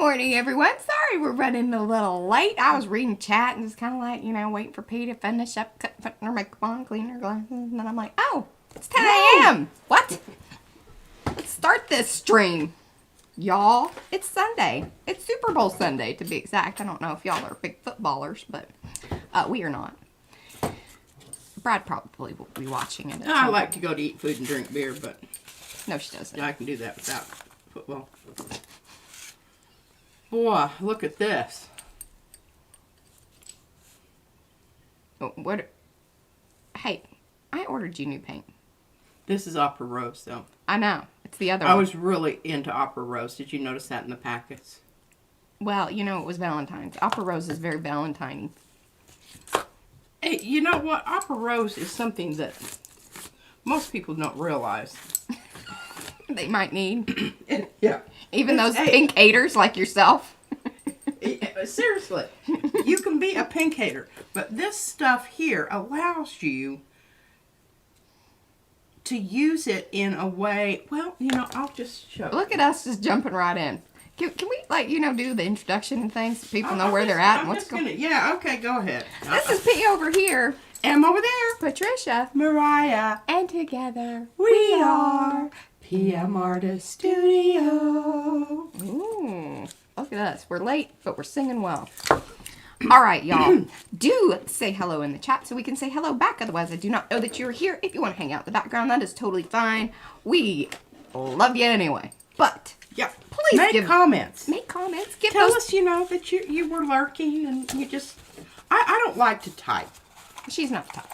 morning, everyone. Sorry we're running a little late. I was reading chat and just kind of like, waiting for P to finish up, putting her makeup on, cleaning her glasses. And then I'm like, oh, it's 10 a.m. What? Let's start this stream. Y'all, it's Sunday. It's Super Bowl Sunday, to be exact. I don't know if y'all are big footballers, but we are not. Brad probably will be watching it. I like to go to eat food and drink beer, but... No, she doesn't. I can do that without football. Boy, look at this. Oh, what? Hey, I ordered you new paint. This is Opera Rose, though. I know. It's the other one. I was really into Opera Rose. Did you notice that in the packets? Well, it was Valentine's. Opera Rose is very Valentine-y. Hey, you know what? Opera Rose is something that most people don't realize. They might need. Yeah. Even those pink haters like yourself. Seriously. You can be a pink hater. But this stuff here allows you to use it in a way... Well, I'll just show you. Look at us just jumping right in. Can we, do the introduction and things so people know where they're at and what's going on? Yeah, okay, go ahead. This is P over here. Em over there. Patricia. Mariah. And together we are PM Artist Studio. Ooh, look at us. We're late, but we're singing well. All right, y'all. Do say hello in the chat so we can say hello back. Otherwise, I do not know that you're here. If you want to hang out in the background, that is totally fine. We love you anyway. But... yeah. Please make comments. Make comments. Tell us, that you were lurking and you just... I don't like to type. She's not type.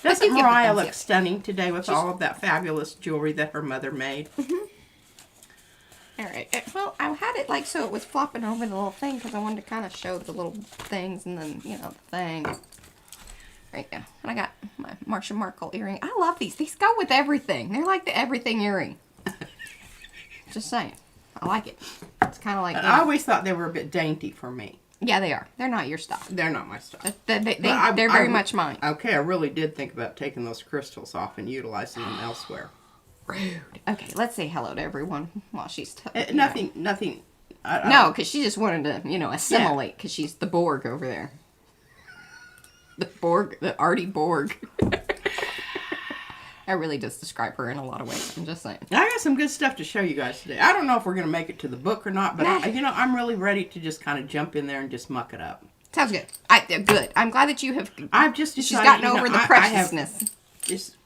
Doesn't Mariah look stunning today with all of that fabulous jewelry that her mother made? Mm-hmm. All right. Well, I had it so it was flopping over the little thing because I wanted to kind of show the little things and then, the thing. There you go. And I got my Marsha Markle earring. I love these. These go with everything. They're like the everything earring. Just saying. I like it. It's kind of like... I always thought they were a bit dainty for me. Yeah, they are. They're not your style. They're not my style. They're very much mine. Okay, I really did think about taking those crystals off and utilizing them elsewhere. Rude. Okay, let's say hello to everyone while she's... Nothing. No, because she just wanted to, assimilate because she's the Borg over there. The Arty Borg. I really just describe her in a lot of ways. I'm just saying. I got some good stuff to show you guys today. I don't know if we're going to make it to the book or not, but I'm really ready to just kind of jump in there and just muck it up. Sounds good. Good. I'm glad that you have. I've just decided, she's gotten over the preciousness. I have just,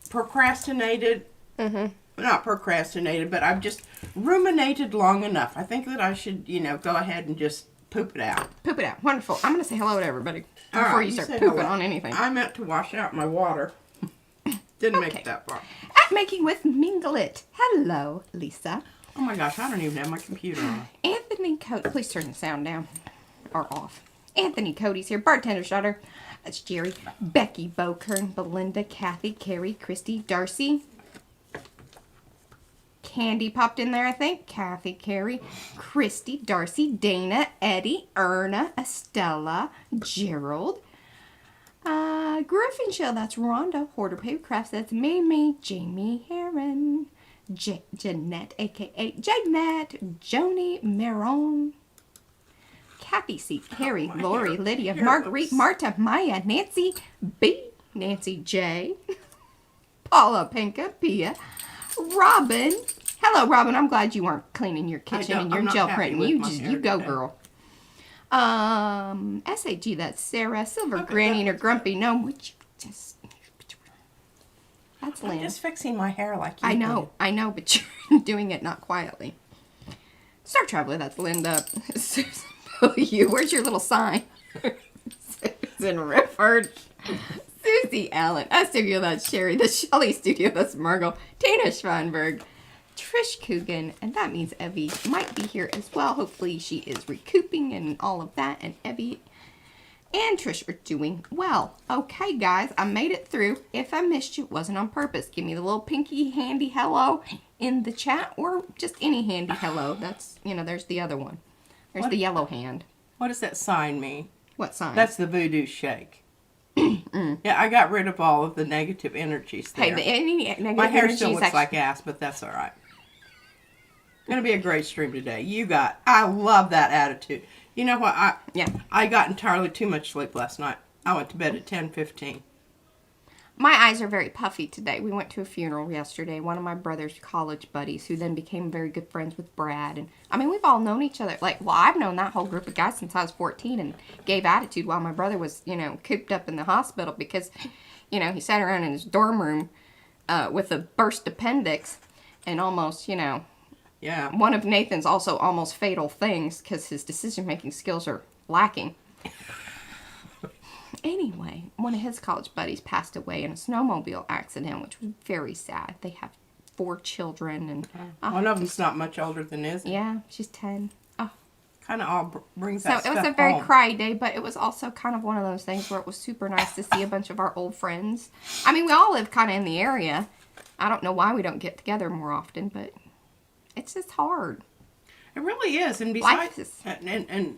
procrastinated. Mm-hmm. Not procrastinated, but I've just ruminated long enough. I think that I should, go ahead and just poop it out. Poop it out. Wonderful. I'm going to say hello to everybody before you start pooping on anything. I meant to wash out my water. Didn't make it that far. At Making with Minglet. Hello, Lisa. Oh my gosh, I don't even have my computer on. Anthony Cody. Please turn the sound down. Or off. Anthony Cody's here. Bartender's daughter. That's Jerry. Becky, Bokern, Belinda, Kathy, Carrie, Christy, Darcy. Candy popped in there, I think. Kathy, Carrie, Christy, Darcy, Dana, Eddie, Erna, Estella, Gerald, Griffinshell, that's Rhonda, Hoarder Paper Crafts, that's Mimi, Jamie Heron, Jeanette, a.k.a. Jeanette, Joni Maron, Kathy C., Carrie, Lori, Lydia, Marguerite, Marta, Maya, Nancy B., Nancy J., Paula, Pinka, Pia, Robin. Hello, Robin. I'm glad you weren't cleaning your kitchen and your gel printing. You go, girl. SAG, that's Sarah. Silver Granny or Grumpy Gnome. Which just... That's Lynn. I'm just fixing my hair like you I know, but you're doing it not quietly. Star Traveler, that's Linda. Susan you. Where's your little sign? Susan Rifford. Susie Allen. A Studio, that's Sherry. The Shelley Studio, that's Margot. Tina Schweinberg. Trish Coogan. And that means Evie might be here as well. Hopefully she is recouping and all of that. And Evie and Trish are doing well. Okay, guys. I made it through. If I missed you, it wasn't on purpose. Give me the little pinky handy hello in the chat. Or just any handy hello. That's, there's the other one. There's the yellow hand. What does that sign mean? What sign? That's the voodoo shake. Yeah, I got rid of all of the negative energies there. Hey, any negative my hair energies still looks like ass, but that's all right. Gonna be a great stream today. I love that attitude. You know what? I got entirely too much sleep last night. I went to bed at 10:15. My eyes are very puffy today. We went to a funeral yesterday. One of my brother's college buddies, who then became very good friends with Brad. And I mean, we've all known each other. Like, well, I've known that whole group of guys since I was 14 and gave attitude while my brother was, cooped up in the hospital because, he sat around in his dorm room with a burst appendix and almost, Yeah. one of Nathan's also almost fatal things because his decision-making skills are lacking. Anyway, one of his college buddies passed away in a snowmobile accident, which was very sad. They have 4 children, and one of them's not much older than Izzy. Yeah, she's 10. Oh, kind of all brings that so stuff it was a very home. cry day, but it was also kind of one of those things where it was super nice to see a bunch of our old friends. I mean, we all live kind of in the area. I don't know why we don't get together more often, but it's just hard. It really is, and besides, Life is... and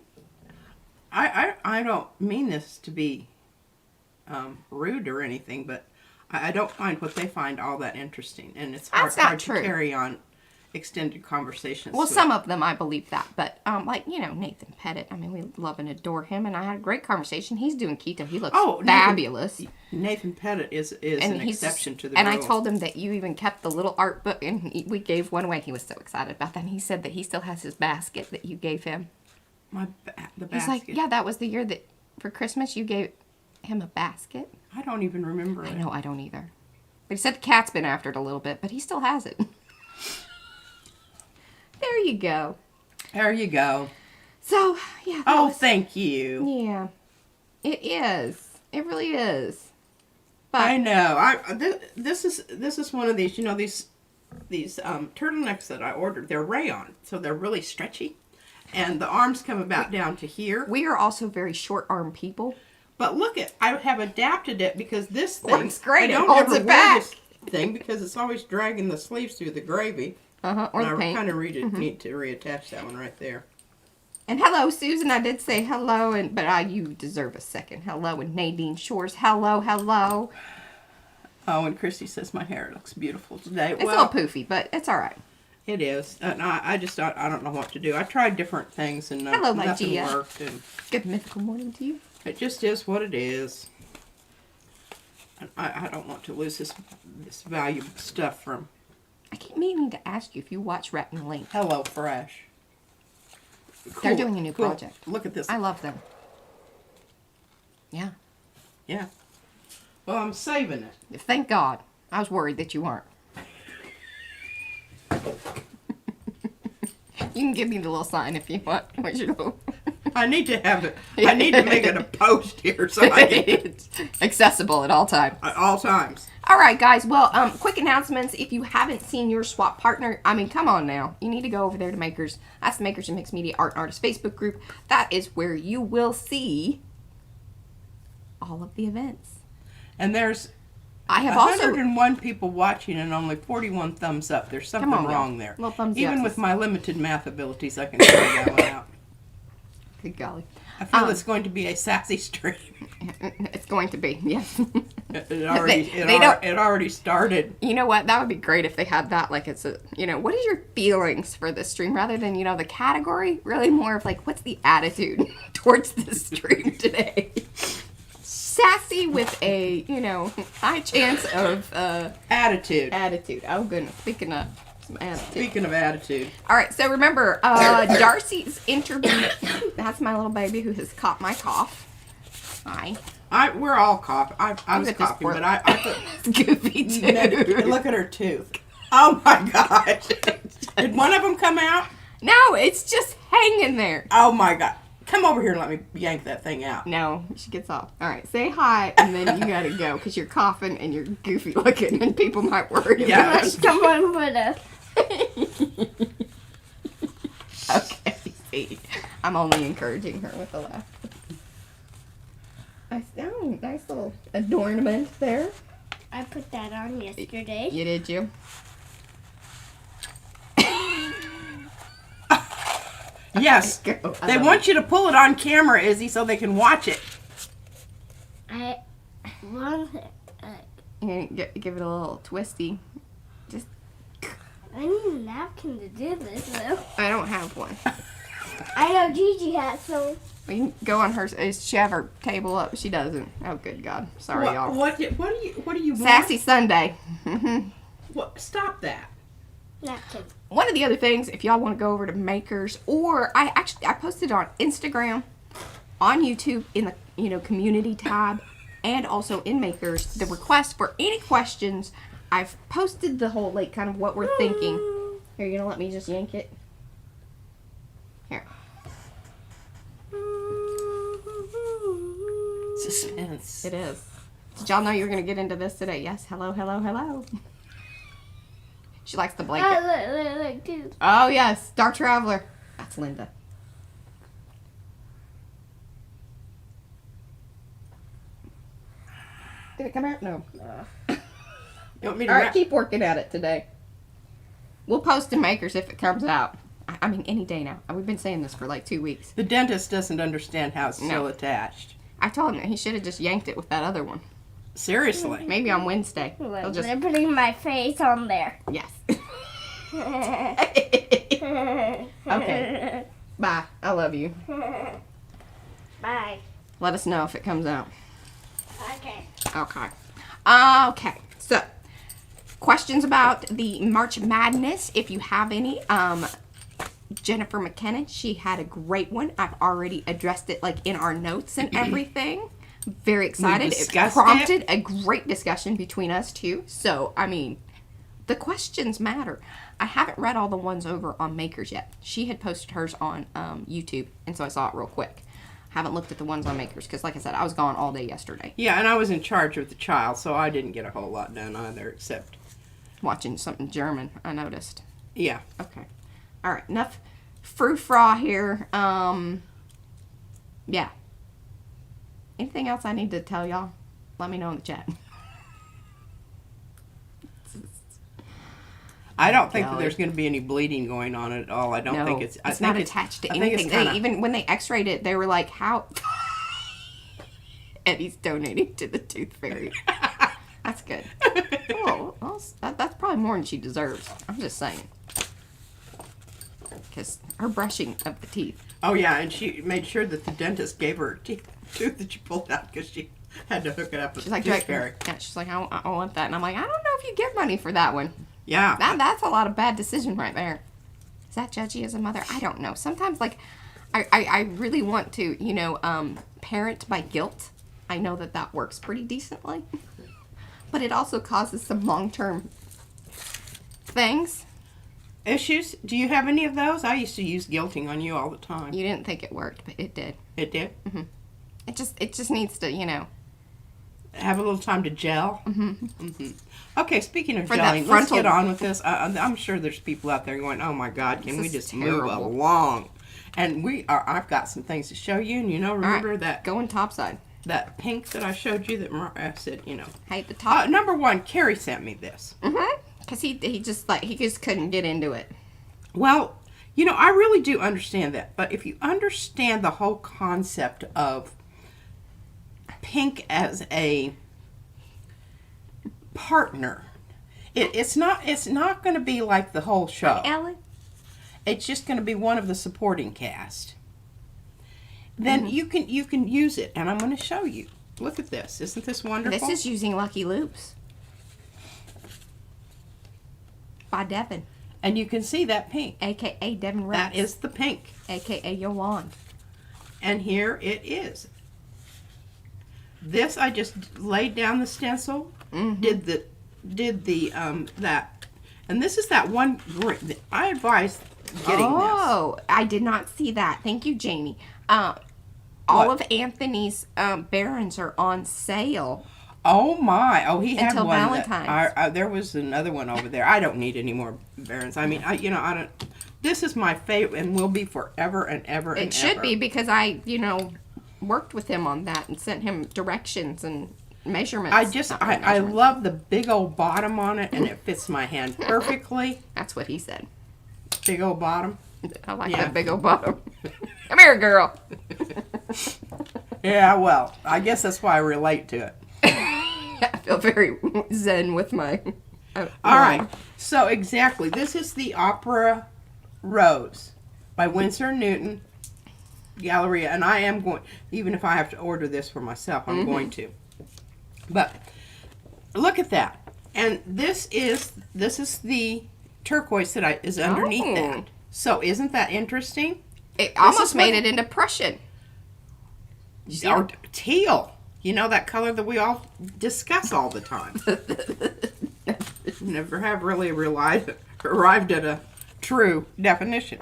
I don't mean this to be rude or anything, but I don't find what they find all that interesting, and it's hard to carry on extended conversations. Well, some of them I believe that, but Nathan Pettit. I mean, we love and adore him, and I had a great conversation. He's doing keto. He looks fabulous. Nathan Pettit is an exception to the and rule. I told him that you even kept the little art book, and we gave one away. He was so excited about that. And he said that he still has his basket that you gave him. The basket. He's like, yeah, that was the year that for Christmas you gave him a basket. I don't even remember it. I know, I don't either. But he said the cat's been after it a little bit, but he still has it. There you go. There you go. So, yeah. Thank you. Yeah. It is. It really is. But I know. This is one of these, these turtlenecks that I ordered. They're rayon, so they're really stretchy. And the arms come about down to here. We are also very short-armed people. But look I have adapted it because this thing, works great. I don't holds ever it wear back. this thing because it's always dragging the sleeves through the gravy. Or and the I paint. kind of need to reattach that one right there. And hello, Susan. I did say hello, but you deserve a second. Hello, and Nadine Shores. Hello, hello. Oh, and Christy says my hair looks beautiful today. It's a little poofy, but it's all right. It is. And I don't know what to do. I tried different things and Hello, my nothing Gia. worked. And Good mythical morning to you. it just is what it is. And I don't want to lose this valuable stuff from I keep meaning to ask you if you watch Rat and Link. Hello Fresh. They're doing a new project. Look at this. I love them. Yeah. Yeah. Well, I'm saving it. Thank God. I was worried that you weren't. You can give me the little sign if you want. Where's your little... I need to have it. I need to make it a post here so I can It's accessible at all times. at all times. All right, guys. Well, quick announcements. If you haven't seen your swap partner, I mean, come on now. You need to go over there to Makers. That's the Makers and Mixed Media Art and Artist Facebook group. That is where you will see all of the events. And there's I have also 101 people watching and only 41 thumbs up. There's something on, wrong y'all. there. Little thumbs Even ups. with my limited math abilities, I can figure that one out. Good golly. I feel it's going to be a sassy stream. It's going to be, yes. It already started. You know what? That would be great if they had that. Like, it's a, what is your feelings for this stream rather than, the category? Really more of like, what's the attitude towards this stream today? Sassy with a, high chance of Attitude. attitude. Oh, goodness. Speaking of some attitude. Speaking of attitude. All right, so remember, Darcy's interview. That's my little baby who has caught my cough. Hi. We're all coughing. I was at this coughing, point. but I put... Goofy too. Look at her tooth. Oh my gosh. Did one of them come out? No, it's just hanging there. Oh my god. Come over here and let me yank that thing out. No, she gets off. All right, say hi, and then you gotta go because you're coughing and you're goofy looking, and people might worry. Yeah. Someone would have. Okay, see, I'm only encouraging her with a laugh. Nice little adornment there. I put that on yesterday. You did you? Yes. They want you to pull it on camera, Izzy, so they can watch it. I want You give it a little twisty. Just I need a napkin to do this, though. I don't have one. I know Gigi has some. We can go on her. Does she have her table up? She doesn't. Oh, good God. Sorry, y'all. What do you want? Sassy Sunday. What? Stop that. Napkin. One of the other things, if y'all want to go over to Makers, or I posted on Instagram, on YouTube in the community tab, and also in Makers, the request for any questions. I've posted the whole kind of what we're thinking. Here, you gonna let me just yank it? Here. Suspense. It is. Did y'all know you were gonna get into this today? Yes. Hello, hello, hello. She likes the blanket. Look, dude. Oh yes, Star Traveler. That's Linda. Did it come out? No. You want me to All right, keep working at it today. We'll post in Makers if it comes out. I mean, any day now. We've been saying this for like 2 weeks. The dentist doesn't understand how it's still attached. I told him that he should have just yanked it with that other one. Seriously. Maybe on Wednesday. He'll just... I'm putting my face on there. Yes. Okay. Bye. I love you. Bye. Let us know if it comes out. Okay. Okay. Okay. So, questions about the March Madness, if you have any. Jennifer McKenna, she had a great one. I've already addressed it in our notes and everything. Very excited. It prompted a great discussion between us two. So, I mean, the questions matter. I haven't read all the ones over on Makers yet. She had posted hers on YouTube, and so I saw it real quick. Haven't looked at the ones on Makers because, like I said, I was gone all day yesterday. Yeah, and I was in charge of the child, so I didn't get a whole lot done either, except watching something German, I noticed. Yeah. Okay. All right. Enough frou-fra here. Yeah. Anything else I need to tell y'all? Let me know in the chat. I don't think that there's going to be any bleeding going on at all. I don't think it's... It's not attached to anything. Even when they x-rayed it, they were like, how... Eddie's donating to the Tooth Fairy. That's good. Oh, well, that's probably more than she deserves. I'm just saying. Because her brushing of the teeth. Oh, yeah, and she made sure that the dentist gave her a tooth that she pulled out because she had to hook it up with the Tooth Fairy. Yeah, she's like, I want that. And I'm like, I don't know if you get money for that one. Yeah. That's a lot of bad decision right there. Is that judgy as a mother? I don't know. Sometimes, I really want to, parent by guilt. I know that works pretty decently. But it also causes some long-term things. Issues? Do you have any of those? I used to use guilting on you all the time. You didn't think it worked, but it did. It did? Mm-hmm. It just needs to, have a little time to gel. Mm-hmm. Mm-hmm. Okay, speaking of gelling, let's get on with this. I'm sure there's people out there going, "Oh my God, can we just move along?" And I've got some things to show you. And remember that going topside. That pink that I showed you that I said, Hey, the top. Number one, Carrie sent me this. Mm-hmm. Because he just couldn't get into it. Well, I really do understand that. But if you understand the whole concept of pink as a partner, it's not going to be like the whole show. Ellen? It's just going to be one of the supporting cast. Then you can use it, and I'm going to show you. Look at this. Isn't this wonderful? This is using Lucky Loops by Devin. And you can see that pink. A.K.A. Devin Rex. That is the pink. A.K.A. your wand. And here it is. This, I just laid down the stencil, did the that, and this is that one green. I advise getting this. Oh, I did not see that. Thank you, Jamie. All of Anthony's Barons are on sale. Oh my! Oh, he had until one. Valentine's. There was another one over there. I don't need any more Barons. I mean, I don't. This is my favorite, and will be forever and ever and ever. It should be because I, worked with him on that and sent him directions and measurements. I love the big old bottom on it, and it fits my hand perfectly. That's what he said. Big old bottom. I like that big old bottom. Come here, girl. Yeah, well, I guess that's why I relate to it. I feel very zen with my All right. So exactly, this is the Opera Rose by Winsor & Newton Galleria, and I am going. Even if I have to order this for myself, I'm going to. But look at that, and this is the turquoise that is underneath that. So isn't that interesting? It almost made it into Prussian. Or teal. You know, that color that we all discuss all the time. Never have really arrived at a true definition.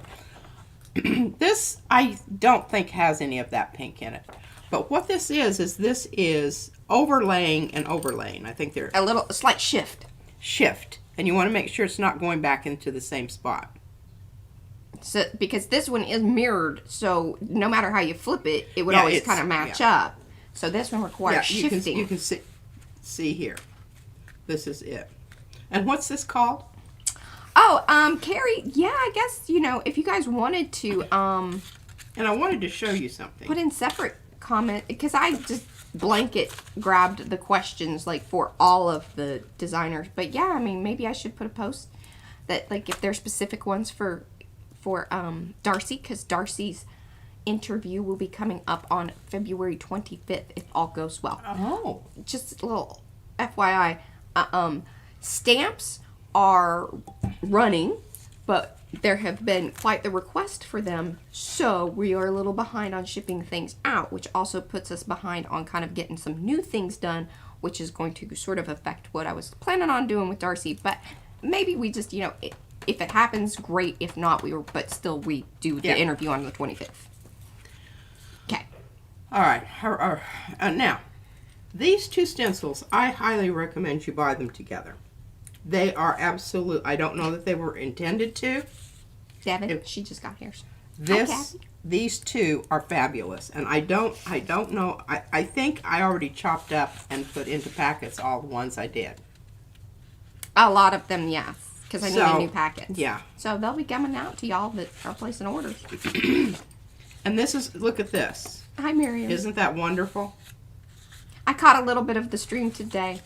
This, I don't think, has any of that pink in it. But what this is overlaying and overlaying. I think they're A slight shift. And you want to make sure it's not going back into the same spot. So, because this one is mirrored, so no matter how you flip it, it would always kind of match up. So this one requires shifting. You can see here. This is it. And what's this called? Oh, Carrie, yeah, I guess, if you guys wanted to, And I wanted to show you something. put in separate comment, because I just blanket grabbed the questions, like, for all of the designers. But yeah, I mean, maybe I should put a post that, like, if there's specific ones for Darcy, because Darcy's interview will be coming up on February 25th, if all goes well. Oh. Just a little FYI. Stamps are running, but there have been quite the request for them, so we are a little behind on shipping things out, which also puts us behind on kind of getting some new things done, which is going to sort of affect what I was planning on doing with Darcy. But maybe we just, if it happens, great. If not, we do the interview on the 25th. Okay. All right. Now, these two stencils, I highly recommend you buy them together. They are absolute. I don't know that they were intended to. Devin, she just got here. These two are fabulous, and I don't know. I think I already chopped up and put into packets all the ones I did. A lot of them, yes, because I need new packets. Yeah. So they'll be coming out to y'all that are placing orders. And look at this. Hi, Miriam. Isn't that wonderful? I caught a little bit of the stream today.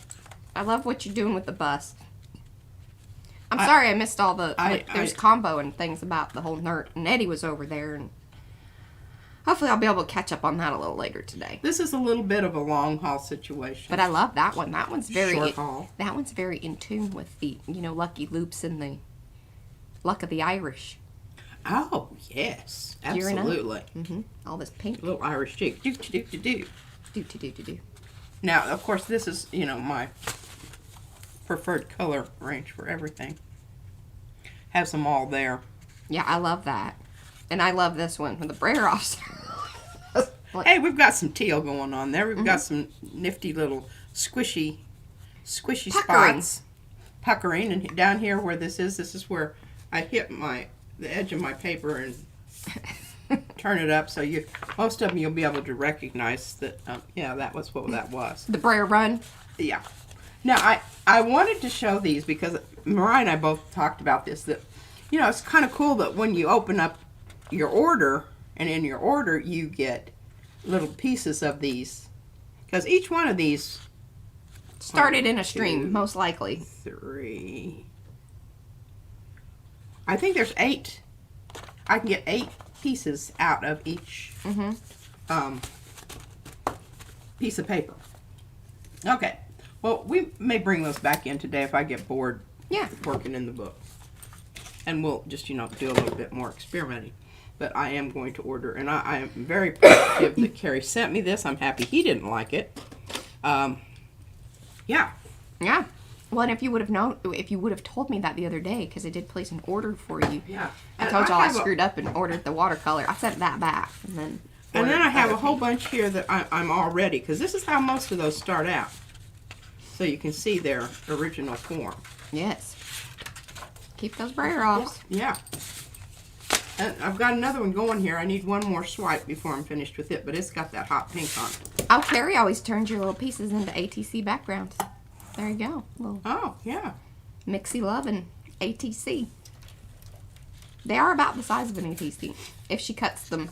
I love what you're doing with the bus. I'm sorry I missed all the, there's combo and things about the whole nerd, and Eddie was over there, and hopefully I'll be able to catch up on that a little later today. This is a little bit of a long haul situation. But I love that one. That one's very short haul. That one's very in tune with the, Lucky Loops and the Luck of the Irish. Oh, yes. Absolutely. Mm-hmm. All this pink. Little Irish chick. Do. Do. Now, of course, this is, my preferred color range for everything. Has them all there. Yeah, I love that. And I love this one with the brayer-offs. Hey, we've got some teal going on there. We've got some nifty little squishy spots. Puckering. And down here where this is where I hit the edge of my paper and turn it up, so most of them you'll be able to recognize that. That was what that was. The brayer run. Yeah. Now I wanted to show these because Mariah and I both talked about this. That it's kind of cool that when you open up your order, and in your order you get little pieces of these, because each one of these started in a stream, most likely. 3. I think there's 8. I can get 8 pieces out of each piece of paper. Okay. Well, we may bring those back in today if I get bored working in the book. And we'll just, do a little bit more experimenting. But I am going to order, and I am very appreciative that Carrie sent me this. I'm happy he didn't like it. Yeah. Well, and if you would have told me that the other day, because I did place an order for you. Yeah. I told y'all I screwed up and ordered the watercolor. I sent that back, and then I have a whole bunch here that I'm all ready, because this is how most of those start out. So you can see their original form. Yes. Keep those brayer-offs. Yeah. And I've got another one going here. I need one more swipe before I'm finished with it, but it's got that hot pink on it. Oh, Carrie always turns your little pieces into ATC backgrounds. There you go. Oh, yeah. Mixie Love and ATC. They are about the size of an ATC. If she cuts them,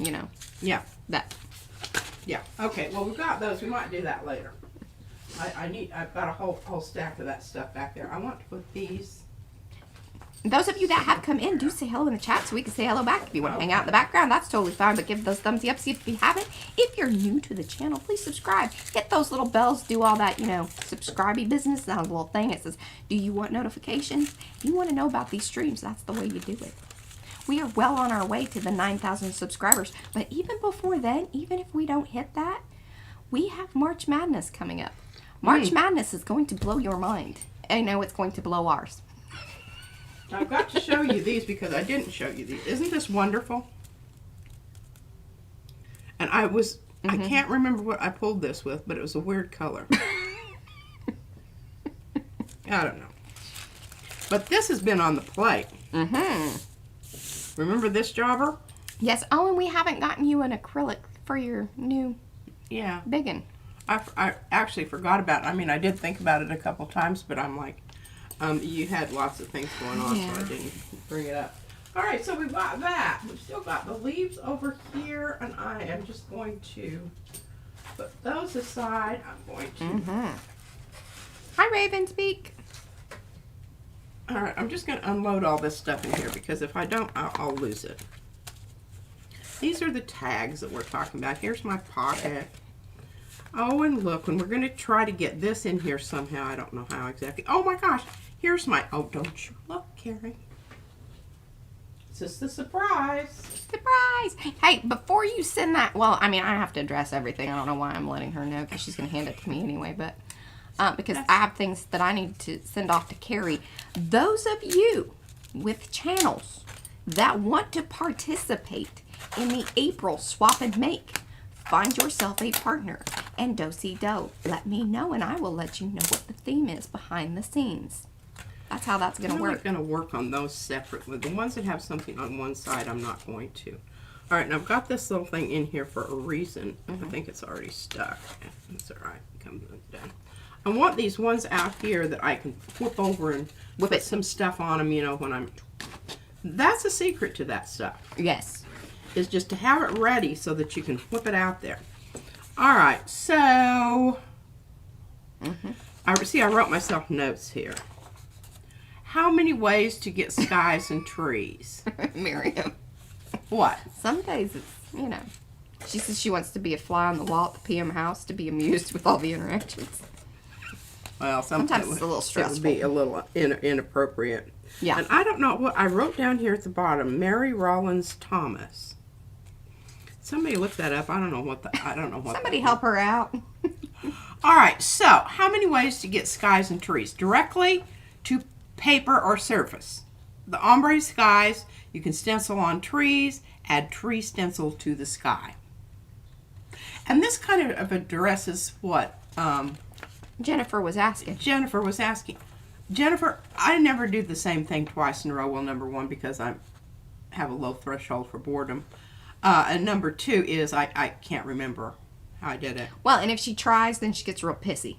Yeah. that. Yeah. Okay, well, we've got those. We might do that later. I've got a whole stack of that stuff back there. I want to put these. Those of you that have come in, do say hello in the chat so we can say hello back. If you want to hang out in the background, that's totally fine, but give those thumbs up if you haven't. If you're new to the channel, please subscribe. Hit those little bells, do all that, you know, subscribey business. That little thing, it says, do you want notifications? If you want to know about these streams, that's the way you do it. We are well on our way to the 9,000 subscribers, but even before then, even if we don't hit that, we have March Madness coming up. March Madness is going to blow your mind. I know it's going to blow ours. I've got to show you these because I didn't show you these. Isn't this wonderful? And I can't remember what I pulled this with, but it was a weird color. I don't know. But this has been on the plate. Remember this jobber? Yes. Oh, and we haven't gotten you an acrylic for your new biggin. I actually forgot about it. I mean, I did think about it a couple times, but I'm like, you had lots of things going on, so I didn't bring it up. All right, so we've got that. We've still got the leaves over here, and I am just going to put those aside. I'm going to... Hi, Ravenspeak. All right, I'm just going to unload all this stuff in here because if I don't, I'll lose it. These are the tags that we're talking about. Here's my pocket. Oh, and look, and we're going to try to get this in here somehow. I don't know how exactly. Oh, my gosh. Here's my... Oh, don't you look, Carrie. It's just a surprise. Surprise! Hey, before you send that... Well, I mean, I have to address everything. I don't know why I'm letting her know because she's going to hand it to me anyway, but... because I have things that I need to send off to Carrie. Those of you with channels that want to participate in the April Swap and Make, find yourself a partner and do-si-do. Let me know and I will let you know what the theme is behind the scenes. That's how that's going to work. I'm going to work on those separately. The ones that have something on one side, I'm not going to. All right, and I've got this little thing in here for a reason. I think it's already stuck. That's all right. Come down. I want these ones out here that I can flip over and put some stuff on them, you know, when I'm... That's a secret to that stuff. Yes. Is just to have it ready so that you can flip it out there. All right, so... I wrote myself notes here. How many ways to get skies and trees? Miriam. What? Some days it's, you know... She says she wants to be a fly on the wall at the PM house to be amused with all the interactions. Well, sometimes it's a little stressful. It would be a little inappropriate. Yeah. And I don't know what I wrote down here at the bottom. Mary Rollins Thomas. Somebody look that up. I don't know what. Somebody help her out. All right. So, how many ways to get skies and trees? Directly to paper or surface. The ombre skies, you can stencil on trees. Add tree stencil to the sky. And this kind of addresses what. Jennifer was asking. Jennifer, I never do the same thing twice in a row. Well, number one, because I have a low threshold for boredom. And number two is I can't remember how I did it. Well, and if she tries, then she gets real pissy.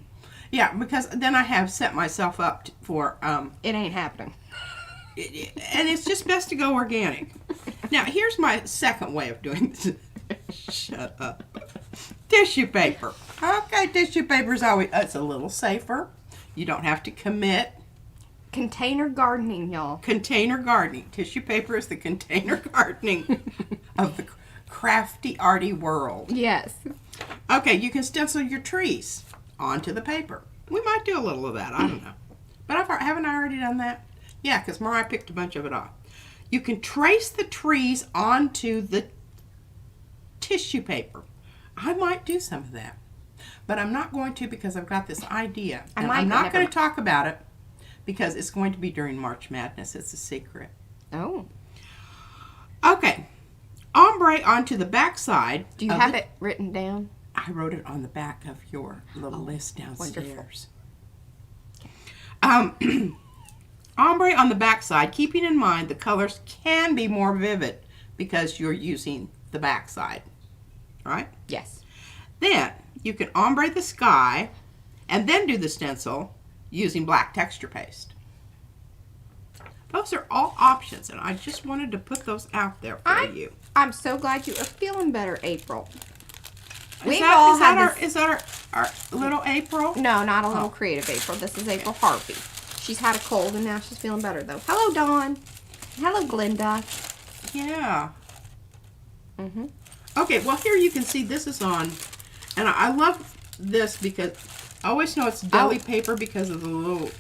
Yeah, because then I have set myself up for... it ain't happening. And it's just best to go organic. Now, here's my second way of doing this. Shut up. Tissue paper. Okay, tissue paper is always, it's a little safer. You don't have to commit. Container gardening, y'all. Container gardening. Tissue paper is the container gardening of the crafty, arty world. Yes. Okay, you can stencil your trees onto the paper. We might do a little of that. I don't know. But haven't I already done that? Yeah, because Mariah picked a bunch of it off. You can trace the trees onto the tissue paper. I might do some of that. But I'm not going to because I've got this idea. And I'm not going to talk about it because it's going to be during March Madness. It's a secret. Oh. Okay. Ombre onto the back side. Do you have it written down? I wrote it on the back of your little list downstairs. Wonderful. Ombre on the back side, keeping in mind the colors can be more vivid because you're using the back side. Right? Yes. Then you can ombre the sky and then do the stencil using black texture paste. Those are all options, and I just wanted to put those out there for you. I'm so glad you are feeling better, April. We've all had this. Is that our little April? No, not a little creative April. This is April Harvey. She's had a cold and now she's feeling better though. Hello, Dawn. Hello, Glinda. Yeah. Okay, well here you can see this is on, and I love this because I always know it's deli paper because of the little,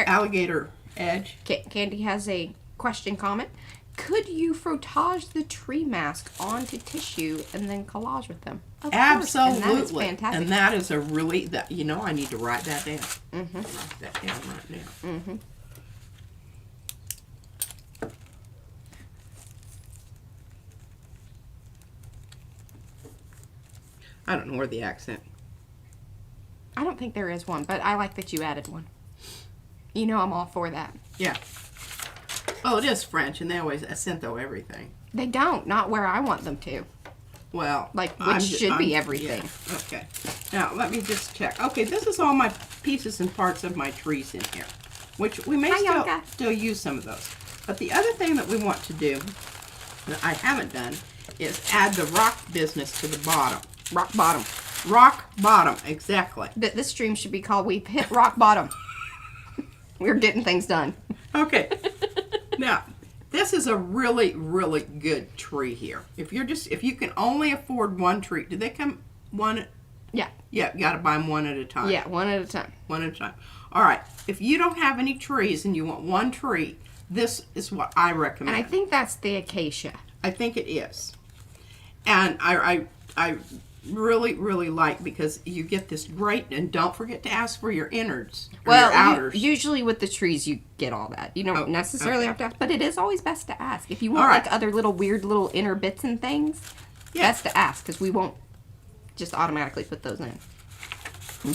alligator edge. Candy has a question comment. Could you frottage the tree mask onto tissue and then collage with them? Of Absolutely. Course. And that is fantastic. And that is a really, I need to write that down. Write that down right now. I don't know where the accent. I don't think there is one, but I like that you added one. You know I'm all for that. Yeah. Oh, it is French, and they always accento everything. They don't. Not where I want them to. Well, which should be everything. Yeah. Okay. Now, let me just check. Okay, this is all my pieces and parts of my trees in here, which we may still use some of those. But the other thing that we want to do, that I haven't done, is add the rock business to the bottom. Rock bottom. Rock bottom, exactly. This stream should be called We've Hit Rock Bottom. We're getting things done. Okay. Now, this is a really, really good tree here. If you can only afford one tree, do they come one? Yeah. Yeah, you got to buy them one at a time. Yeah, one at a time. One at a time. All right. If you don't have any trees and you want one tree, this is what I recommend. And I think that's the acacia. I think it is. And I really, really like, because you get this great, and don't forget to ask for your innards or your outers. Usually with the trees you get all that. You don't necessarily have to ask, but it is always best to ask. If you want like other little weird little inner bits and things, best to ask, because we won't just automatically put those in.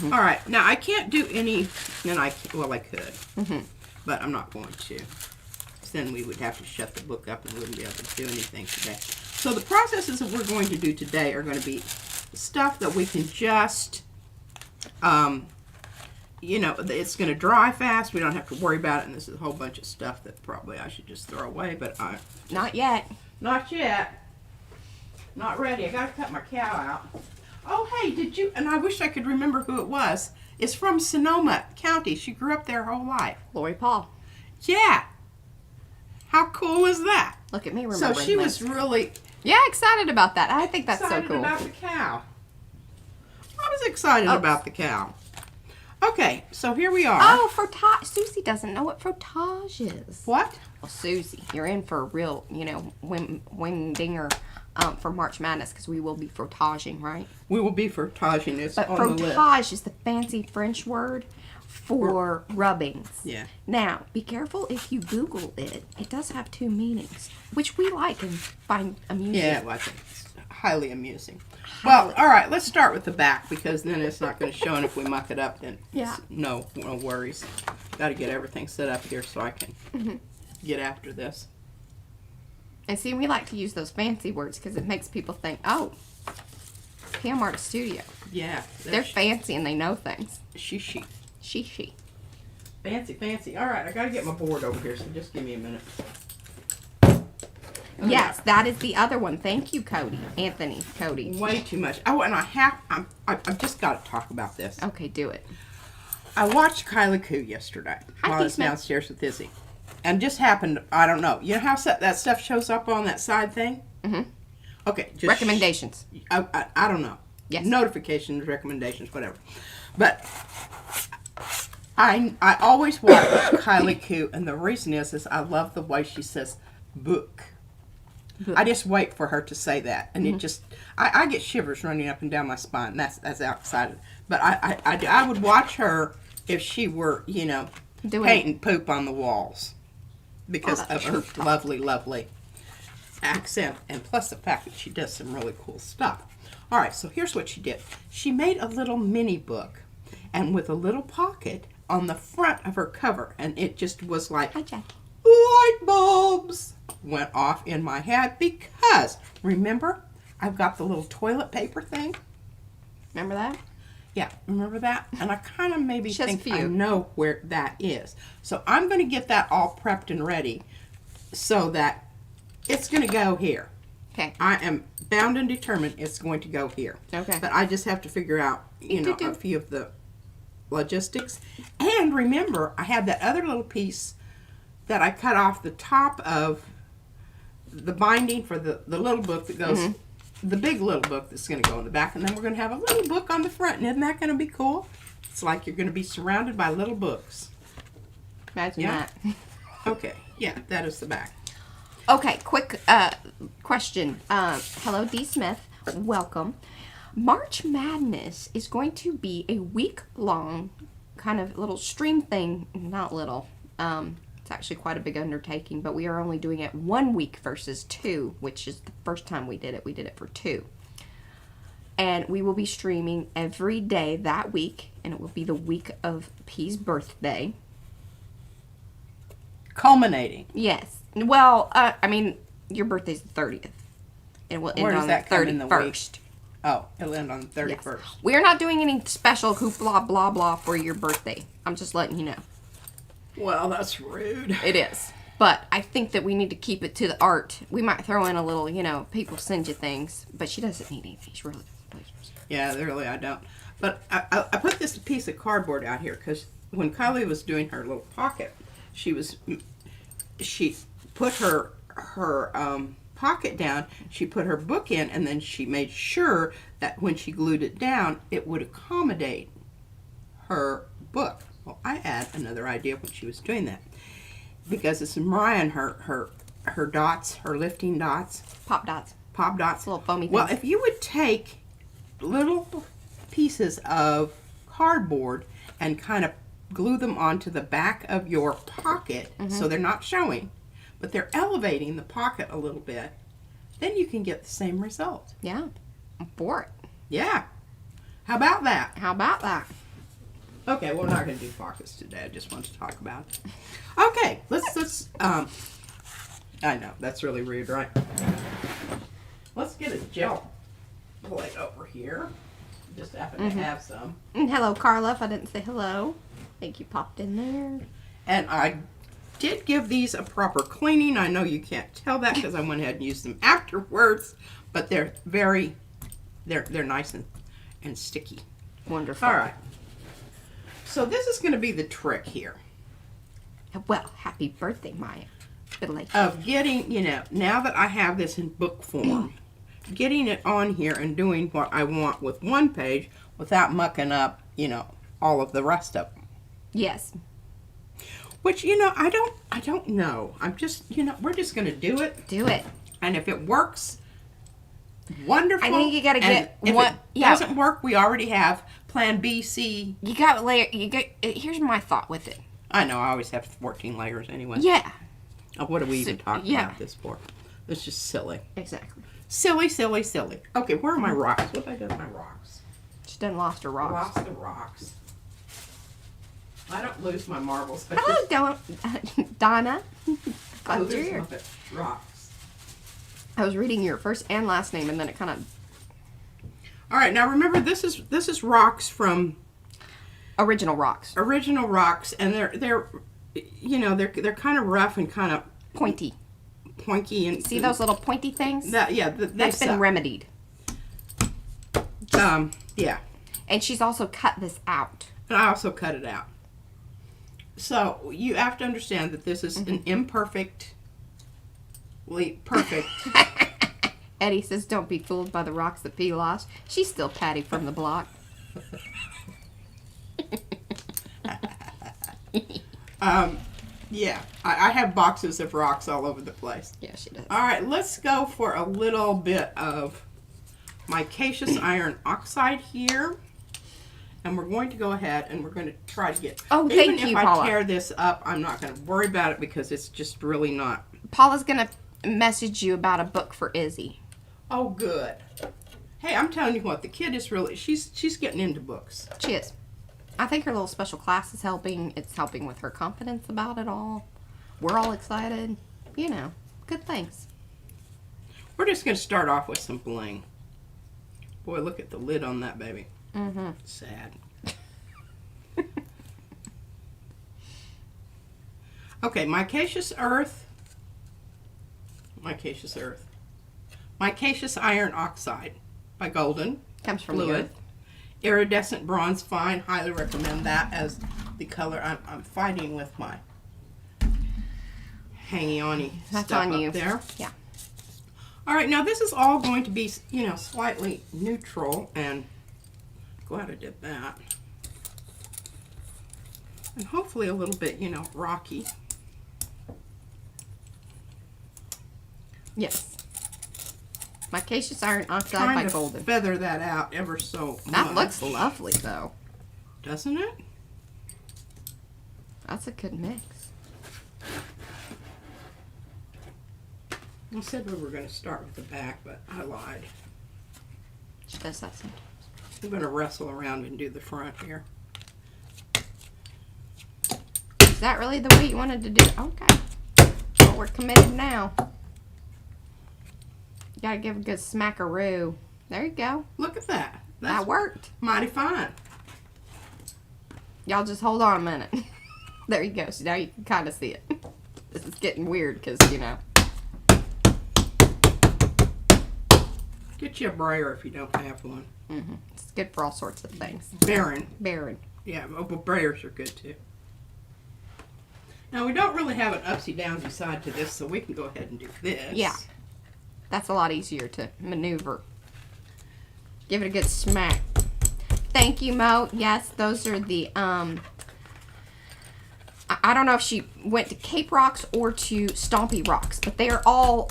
All right. Now I can't do any, and I could, but I'm not going to. Then we would have to shut the book up and wouldn't be able to do anything today. So the processes that we're going to do today are going to be stuff that we can just, it's going to dry fast. We don't have to worry about it. And this is a whole bunch of stuff that probably I should just throw away, but not yet. Not yet. Not ready. I got to cut my cow out. Oh, hey, did you? And I wish I could remember who it was. It's from Sonoma County. She grew up there her whole life. Lori Paul. Yeah. How cool is that? Look at me remembering. So she was really excited about that. I think that's so cool. Excited about the cow. I was excited about the cow. Okay, so here we are. Oh, frottage. Susie doesn't know what frottage is. What? Well, Susie, you're in for a real, wing-dinger for March Madness, because we will be frotaging, right? We will be frotaging. It's but on the list. frottage is the fancy French word for rubbings. Yeah. Now, be careful if you Google it. It does have two meanings, which we like and find amusing. Yeah, well, I think it's highly amusing. Well, all right, let's start with the back, because then it's not going to show, and if we muck it up, then no worries. Got to get everything set up here so I can get after this. And see, we like to use those fancy words because it makes people think, oh, PM Artist Studio. Yeah. They're fancy and they know things. She. Fancy. All right, I got to get my board over here, so just give me a minute. Yes, that is the other one. Thank you, Cody. Anthony, Cody. Way too much. Oh, and I've just got to talk about this. Okay, do it. I watched Kylie Koo yesterday while I was downstairs with Izzy. And just happened, I don't know. You know how that stuff shows up on that side thing? Mm-hmm. Okay. Just recommendations. I don't know. Yes. Notifications, recommendations, whatever. But I always watch Kylie Koo, and the reason is I love the way she says book. I just wait for her to say that, and it just I get shivers running up and down my spine. That's outside. But I would watch her if she were painting poop on the walls, because of her lovely accent, and plus the fact that she does some really cool stuff. All right, so here's what she did. She made a little mini book, and with a little pocket on the front of her cover, and it just was like light bulbs went off in my head, because remember, I've got the little toilet paper thing. Remember that? Yeah, remember that? And I kind of maybe think I know where that is. So I'm going to get that all prepped and ready so that it's going to go here. Okay. I am bound and determined it's going to go here. Okay. But I just have to figure out, a few of the logistics. And remember, I have that other little piece that I cut off the top of the binding for the little book that goes, the big little book that's going to go in the back. And then we're going to have a little book on the front. And isn't that going to be cool? It's like you're going to be surrounded by little books. Imagine that. Okay. Yeah, that is the back. Okay, quick question. Hello, D. Smith. Welcome. March Madness is going to be a week-long kind of little stream thing. Not little. It's actually quite a big undertaking, but we are only doing it 1 week versus 2, which is the first time we did it. We did it for 2. And we will be streaming every day that week, and it will be the week of P's birthday. Culminating. Yes. Well, I mean, your birthday's the 30th. It will end on the 31st. Oh, it'll end on the 31st. Yes. We are not doing any special hoopla blah blah for your birthday. I'm just letting you know. Well, that's rude. It is. But I think that we need to keep it to the art. We might throw in a little, people send you things. But she doesn't need anything. She really doesn't. Yeah, really, I don't. But I put this piece of cardboard out here because when Kylie was doing her little pocket, she put her pocket down, she put her book in, and then she made sure that when she glued it down, it would accommodate her book. Well, I had another idea when she was doing that. Because it's Mariah and her dots, her lifting dots. Pop dots. Pop dots. Little foamy things. Well, if you would take little pieces of cardboard and kind of glue them onto the back of your pocket so they're not showing, but they're elevating the pocket a little bit, then you can get the same result. Yeah. I'm for it. Yeah. How about that? How about that? Okay, we're not going to do pockets today. I just want to talk about it. Okay, let's I know, that's really rude, right? Let's get a gel plate over here. Just happen to have some. And hello, Carla, if I didn't say hello. I think you popped in there. And I did give these a proper cleaning. I know you can't tell that because I went ahead and used them afterwards, but they're they're nice and sticky. Wonderful. All right. So this is going to be the trick here. Well, happy birthday, Maya. Of getting, now that I have this in book form, getting it on here and doing what I want with one page without mucking up, all of the rest of them. Yes. Which, I don't know. I'm just, we're just going to do it. Do it. And if it works, wonderful. I think you got to get if one. It doesn't work, we already have plan B, C. You got to layer. Here's my thought with it. I know. I always have 14 layers anyway. Yeah. Oh, what are we even talking about this for? It's just silly. Exactly. Silly, silly, silly. Okay, where are my rocks? What have I done with my rocks? She done lost her rocks. Lost the rocks. I don't lose my marbles. Hello, Donna. I Glad you're lose here. my rocks. I was reading your first and last name, and then it kind of. All right, now remember this is rocks from Original Rocks. Original Rocks, and they're kind of rough and kind of Pointy. And see those little pointy things? That's been remedied. Yeah. And she's also cut this out. And I also cut it out. So you have to understand that this is an imperfect. Perfect. Eddie says, "Don't be fooled by the rocks that P lost. She's still Patty from the block." Yeah, I have boxes of rocks all over the place. Yeah, she does. All right, let's go for a little bit of micaceous iron oxide here. And we're going to go ahead and we're going to try to get... Oh, thank you, Even if Paula. I tear this up, I'm not going to worry about it because it's just really not... Paula's going to message you about a book for Izzy. Oh, good. Hey, I'm telling you what, the kid is really... She's getting into books. She is. I think her little special class is helping. It's helping with her confidence about it all. We're all excited. Good things. We're just going to start off with some bling. Boy, look at the lid on that baby. Mm-hmm. Sad. Okay, micaceous earth. Micaceous Iron Oxide by Golden. Comes from Fluid. you. Iridescent Bronze Fine. Highly recommend that as the color. I'm fighting with my hanging-on-y That's stuff on up you. there. Yeah. All right, now this is all going to be, you know, slightly neutral, and glad I did that. And hopefully a little bit, you know, rocky. Yes. Micaceous Iron Oxide Trying by to Golden. feather that out ever so That much. looks lovely, though. Doesn't it? That's a good mix. I said we were going to start with the back, but I lied. She does that sometimes. I'm going to wrestle around and do the front here. Is that really the way you wanted to do it? Okay. Well, we're committed now. You gotta give a good smackaroo. There you go. Look at that. That That's worked. mighty fine. Y'all just hold on a minute. There you go. So now you can kind of see it. This is getting weird because, you know. Get you a brayer if you don't have one. It's good for all sorts of things. Barren. Barren. Yeah, but brayers are good too. Now we don't really have an upsy-downsy side to this, so we can go ahead and do this. Yeah. That's a lot easier to maneuver. Give it a good smack. Thank you, Mo. Yes, those are the, I don't know if she went to Cape Rocks or to Stompy Rocks, but they are all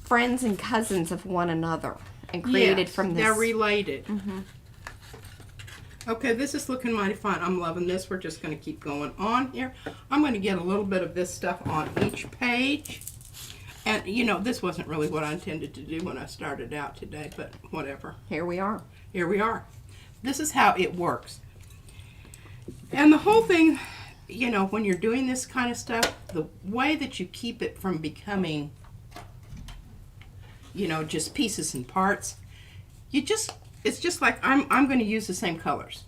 friends and cousins of one another and created Yes, from this. they're related. Okay, this is looking mighty fine. I'm loving this. We're just going to keep going on here. I'm going to get a little bit of this stuff on each page. And, you know, this wasn't really what I intended to do when I started out today, but whatever. Here we are. Here we are. This is how it works. And the whole thing, you know, when you're doing this kind of stuff, the way that you keep it from becoming, you know, just pieces and parts, it's just like I'm going to use the same colors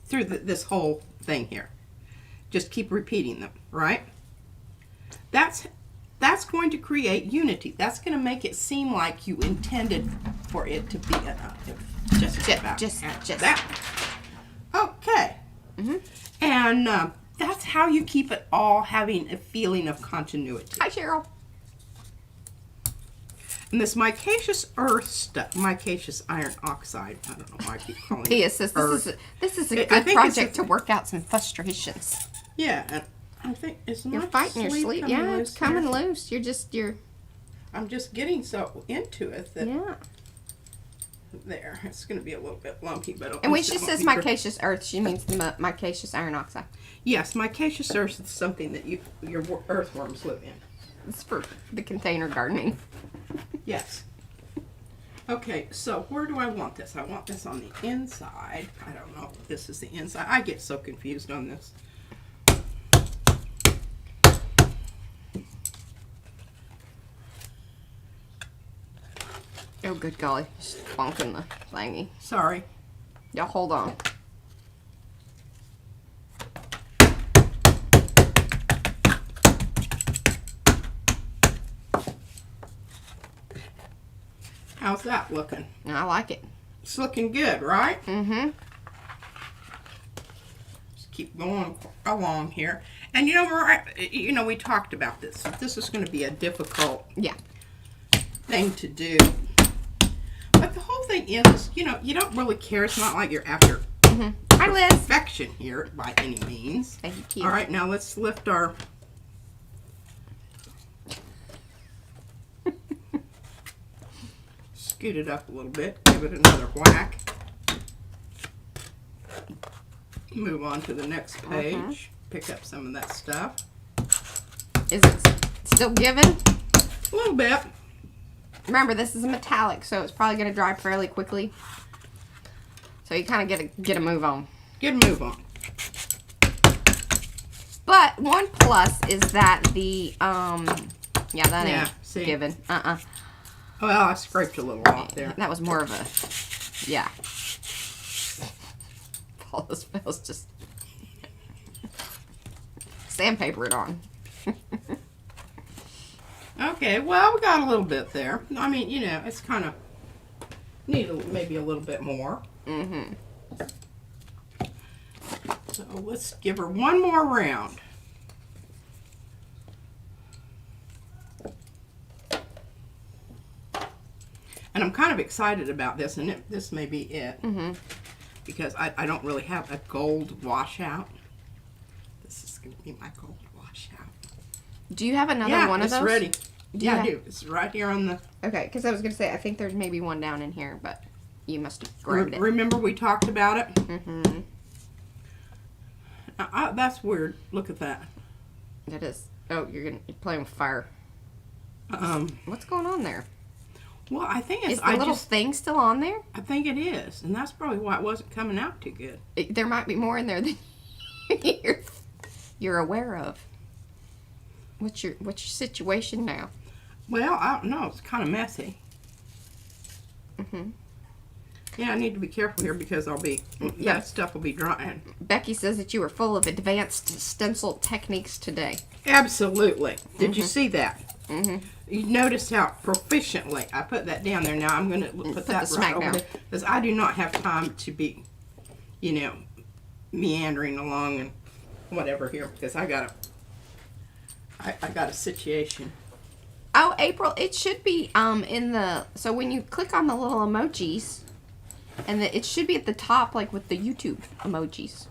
through this whole thing here. Just keep repeating them, right? That's going to create unity. That's going to make it seem like you intended for it to be just that. Okay. And that's how you keep it all having a feeling of continuity. Hi, Cheryl. And this micaceous earth stuff, micaceous iron oxide, I don't know why I keep calling He it assists. earth. This is a I good think it's project to work out some frustrations. Yeah, and I think it's You're not fighting your sleep. coming Yeah, loose it's coming here. loose. I'm just getting so into it that Yeah. there, it's going to be a little bit lumpy, but at And when least she it won't says be gr- micaceous earth, she means the micaceous iron oxide. Yes, micaceous earth is something that your earthworms live in. It's for the container gardening. Yes. Okay, so where do I want this? I want this on the inside. I don't know if this is the inside. I get so confused on this. Oh, good golly. Just bonking the thingy. Sorry. Y'all hold on. How's that looking? I like it. It's looking good, right? Mm-hmm. Just keep going along here. And we talked about this. This is going to be a difficult thing to do. But the whole thing is, you don't really care. It's not like you're after Hi, Liz. perfection here by any means. Thank you. All right, now let's lift our... Scoot it up a little bit. Give it another whack. Move on to the next page. Pick up some of that stuff. Is it still giving? A little bit. Remember, this is a metallic, so it's probably going to dry fairly quickly. So you kind of get a move on. Get a move on. But one plus is that the that ain't see. given. Well, I scraped a little off there. That was more of a all those spells just sandpaper it on. Okay, well, we got a little bit there. I mean, you know, it's kind of need maybe a little bit more. Mm-hmm. So let's give her one more round. And I'm kind of excited about this, and this may be it. Mm-hmm. Because I don't really have a gold washout. This is going to be my gold washout. Do you have another one of those? Yeah, it's ready. I do. It's right here on the... Okay, because I was going to say, I think there's maybe one down in here, but you must have grabbed it. Remember we talked about it? Mm-hmm. That's weird. Look at that. It is. Oh, you're playing with fire. What's going on there? Well, I think it's... Is the little thing still on there? I think it is. And that's probably why it wasn't coming out too good. There might be more in there than you're aware of. What's your situation now? Well, I don't know. It's kind of messy. Mm-hmm. Yeah, I need to be careful here because that stuff will be drying. Becky says that you were full of advanced stencil techniques today. Absolutely. Did you see that? Mm-hmm. You noticed how proficiently I put that down there. Now I'm going to put that right over there because I do not have time to be, you know, meandering along and whatever here because I got a situation. Oh, April, it should be in the, so when you click on the little emojis, and it should be at the top, like with the YouTube emojis.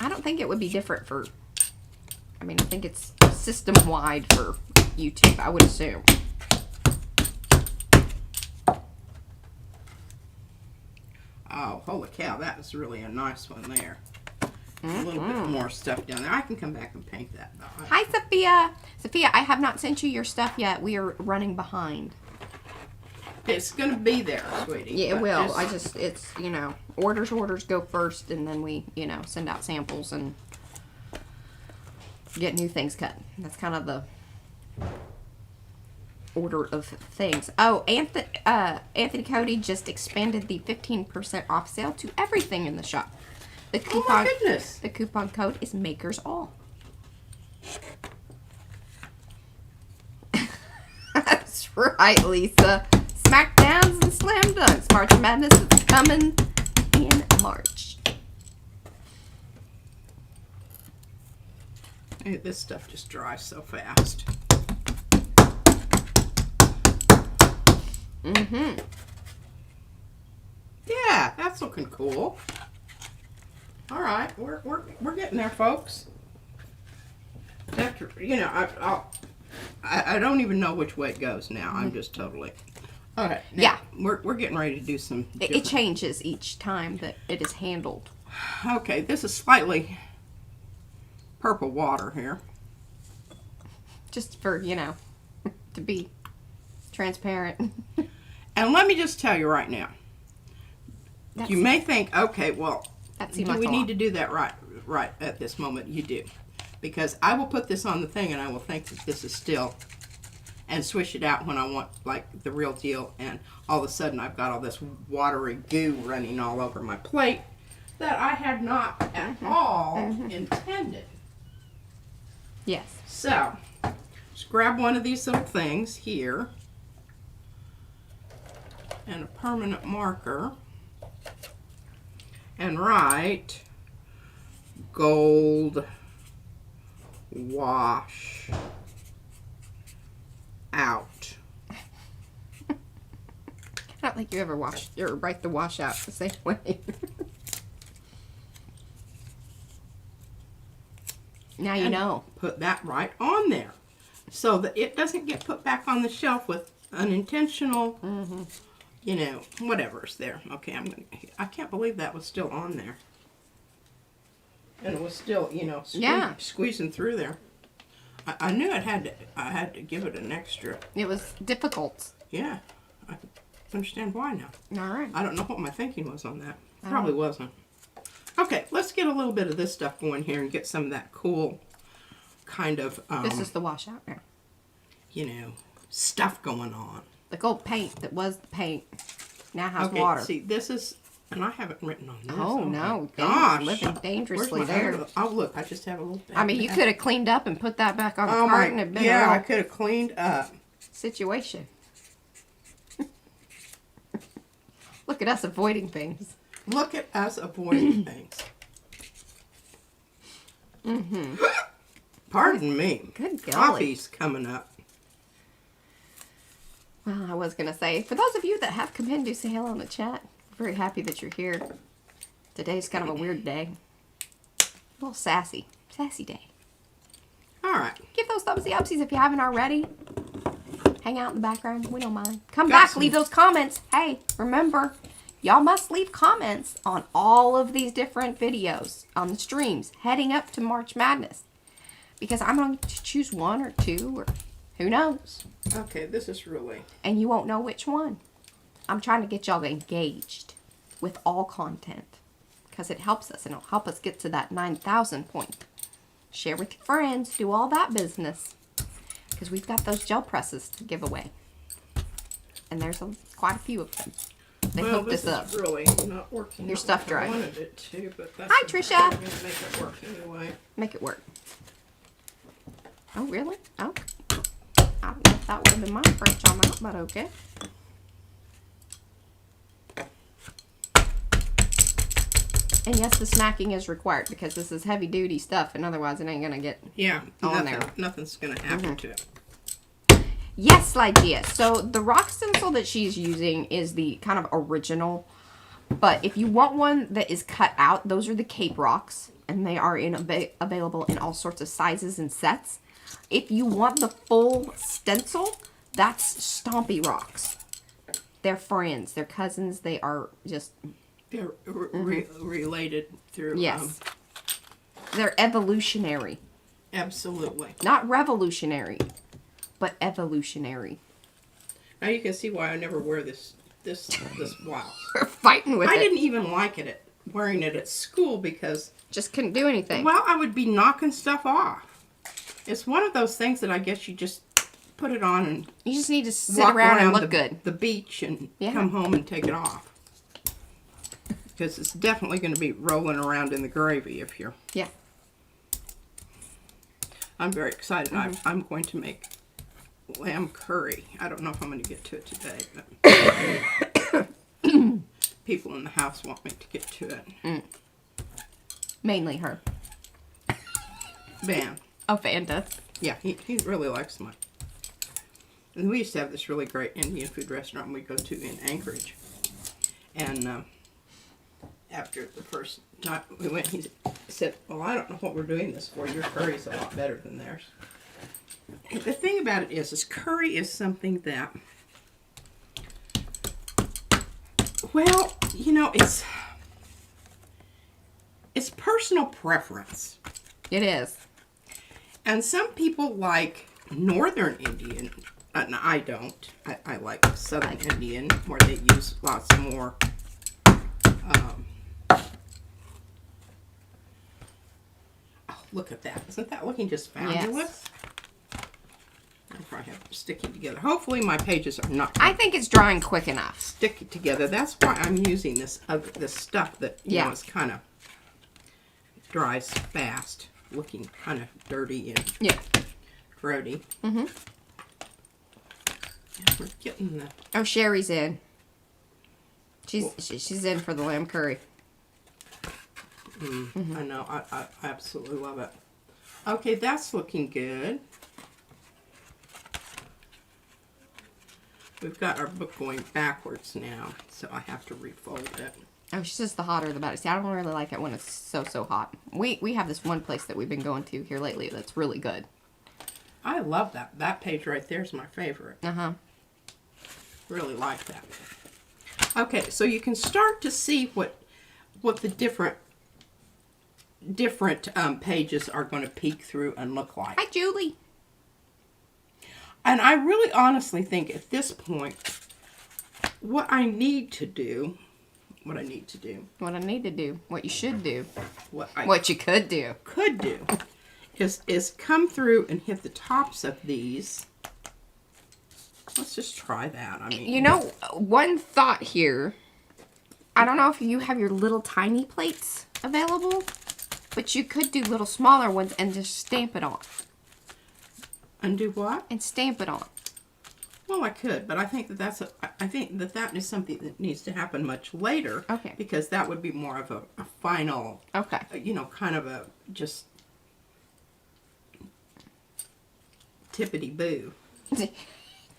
I don't think it would be different for, I mean, I think it's system-wide for YouTube, I would assume. Oh, holy cow, that was really a nice one there. A little bit more stuff down there. I can come back and paint that though. Hi, Sophia. Sophia, I have not sent you your stuff yet. We are running behind. It's going to be there, sweetie. Yeah, it will. It's, you know, orders go first, and then we, you know, send out samples and get new things cut. That's kind of the order of things. Oh, Anthony Cody just expanded the 15% off sale to everything in the shop. The coupon, oh my goodness. The coupon code is Makers All. That's right, Lisa. Smackdowns and slam dunks. March Madness is coming in March. Hey, this stuff just dries so fast. Mm-hmm. Yeah, that's looking cool. All right, we're getting there, folks. After, you know, I don't even know which way it goes now. I'm just totally. All right. Now, Yeah. We're getting ready to do some. It changes each time that it is handled. Okay, this is slightly purple water here. Just for, you know, to be transparent. And let me just tell you right now. That's, You may think, okay, well, that do seems like we a need lot. to do that right at this moment? You do. Because I will put this on the thing and I will think that this is still, and swish it out when I want, like, the real deal. And all of a sudden I've got all this watery goo running all over my plate that I had not at all intended. Yes. So, just grab one of these little things here and a permanent marker and write gold wash out. I don't think you ever write the wash out the same way. Now you know. Put that right on there so that it doesn't get put back on the shelf with unintentional, you know, whatever's there. Okay, I can't believe that was still on there. And it was still, you know, squeezing through there. I knew I had to give it an extra. It was difficult. Yeah, I understand why now. All right. I don't know what my thinking was on that. Probably wasn't. Okay, let's get a little bit of this stuff going here and get some of that cool kind of, This is the washout now. you know, stuff going on. The gold paint that was the paint now has Okay, water. see, this is And I haven't written on this. Oh, no. Gosh. Living dangerously Where's my there. other- Oh, look. I just have a little bit. I mean, you could have cleaned up and put that back on the Oh, cart and it'd been yeah, a I real could have cleaned up. situation. Look at us avoiding things. Look at us avoiding things. Mm-hmm. Pardon me. Good golly. Coffee's coming up. Well, I was going to say, for those of you that have come in to say hello in the chat, very happy that you're here. Today's kind of a weird day. A little sassy. Sassy day. All right. Give those thumbsy upsies if you haven't already. Hang out in the background. We don't mind. Come back. Leave those comments. Hey, remember, y'all must leave comments on all of these different videos on the streams heading up to March Madness. Because I'm going to choose one or two or who knows. Okay, this is really... And you won't know which one. I'm trying to get y'all engaged with all content. Because it helps us and it'll help us get to that 9,000 point. Share with your friends. Do all that business. Because we've got those gel presses to give away. And there's quite a few of them. They hooked us up. This is really not working. Your stuff dry. I wanted it to, but that's... Hi, Trisha. I'm going to make it work anyway. Make it work. Oh, really? Oh. I don't know if that would have been my French on that, but okay. And yes, the smacking is required because this is heavy duty stuff and otherwise it ain't going to get on there. Nothing's going to happen to it. Yes, Lygia. So the rock stencil that she's using is the kind of original. But if you want one that is cut out, those are the Cape Rocks. And they are available in all sorts of sizes and sets. If you want the full stencil, that's Stompy Rocks. They're friends. They're cousins. They are just... They're related through... Yes. They're evolutionary. Absolutely. Not revolutionary, but evolutionary. Now you can see why I never wear this blouse. We're fighting with it. I didn't even like it wearing it at school because... Just couldn't do anything. Well, I would be knocking stuff off. It's one of those things that I guess you just put it on and... You just need to sit around and look good. The beach and come home and take it off. Because it's definitely going to be rolling around in the gravy if you're... Yeah. I'm very excited. I'm going to make lamb curry. I don't know if I'm going to get to it today, but people in the house want me to get to it. Mm. Mainly her. Van. Oh, Fanta. Yeah, he really likes mine. And we used to have this really great Indian food restaurant we go to in Anchorage. And after the first time we went, he said, well, I don't know what we're doing this for. Your curry's a lot better than theirs. And the thing about it is curry is something that, well, you know, it's personal preference. It is. And some people like Northern Indian, and I don't. I like Southern Indian, where they use lots more oh, look at that. Isn't that looking just fabulous? Yes. I'll probably have to stick it together. Hopefully my pages are not... I think it's drying quick enough. Stick it together. That's why I'm using this stuff that, you know, is kind of dries fast. Looking kind of dirty and grody. Mm-hmm. Yeah, we're getting the... Oh, Sherry's in. She's in for the lamb curry. I know. I absolutely love it. Okay, that's looking good. We've got our book going backwards now, so I have to refold it. Oh, she says the hotter the better. See, I don't really like it when it's so hot. We have this one place that we've been going to here lately that's really good. I love that. That page right there is my favorite. Uh-huh. Really like that. Okay, so you can start to see what the different pages are going to peek through and look like. Hi, Julie. And I really honestly think at this point, what I need to do, what you should do, what you could do, is come through and hit the tops of these. Let's just try that. I mean, you know, one thought here. I don't know if you have your little tiny plates available, but you could do little smaller ones and just stamp it on. And do what? And stamp it on. Well, I could, but I think I think that is something that needs to happen much later. Okay. Because that would be more of a final. Okay. You know, kind of a just tippity boo.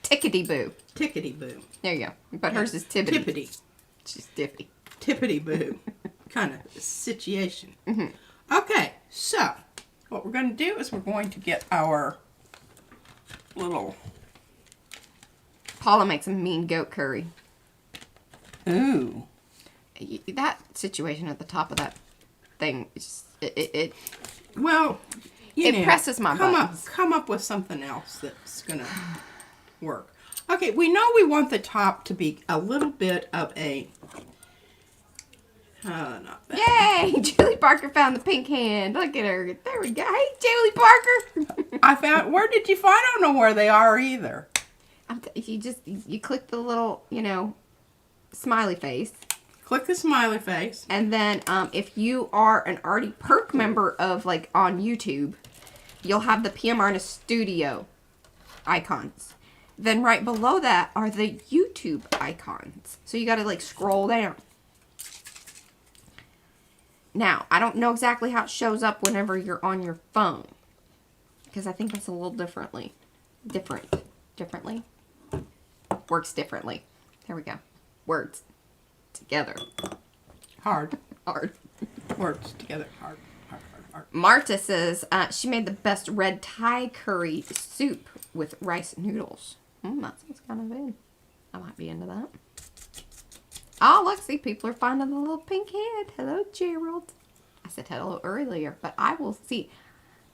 Tickety boo. Tickety boo. There you go. But hers is tippity. Tippity. She's tippy. Tippity boo kind of situation. Mm-hmm. Okay, so what we're going to do is we're going to get our little. Paula makes a mean goat curry. Ooh. That situation at the top of that thing, it Well, it presses my buttons. Come up with something else that's going to work. Okay, we know we want the top to be a little bit of a. Not bad. Yay! Julie Parker found the pink hand. Look at her. There we go. Hey, Julie Parker. I found. Where did you find? I don't know where they are either. You click the little, smiley face. Click the smiley face. And then if you are an Arty Perk member of on YouTube, you'll have the PM Artist Studio icons. Then right below that are the YouTube icons. So you got to scroll down. Now, I don't know exactly how it shows up whenever you're on your phone. Because I think that's a little differently. Differently. Works differently. There we go. Words. Together. Hard. Hard. Words together. Hard. Marta says she made the best red Thai curry soup with rice noodles. That sounds kind of good. I might be into that. Oh, look, see, people are finding the little pink head. Hello, Gerald. I said hello earlier, but I will say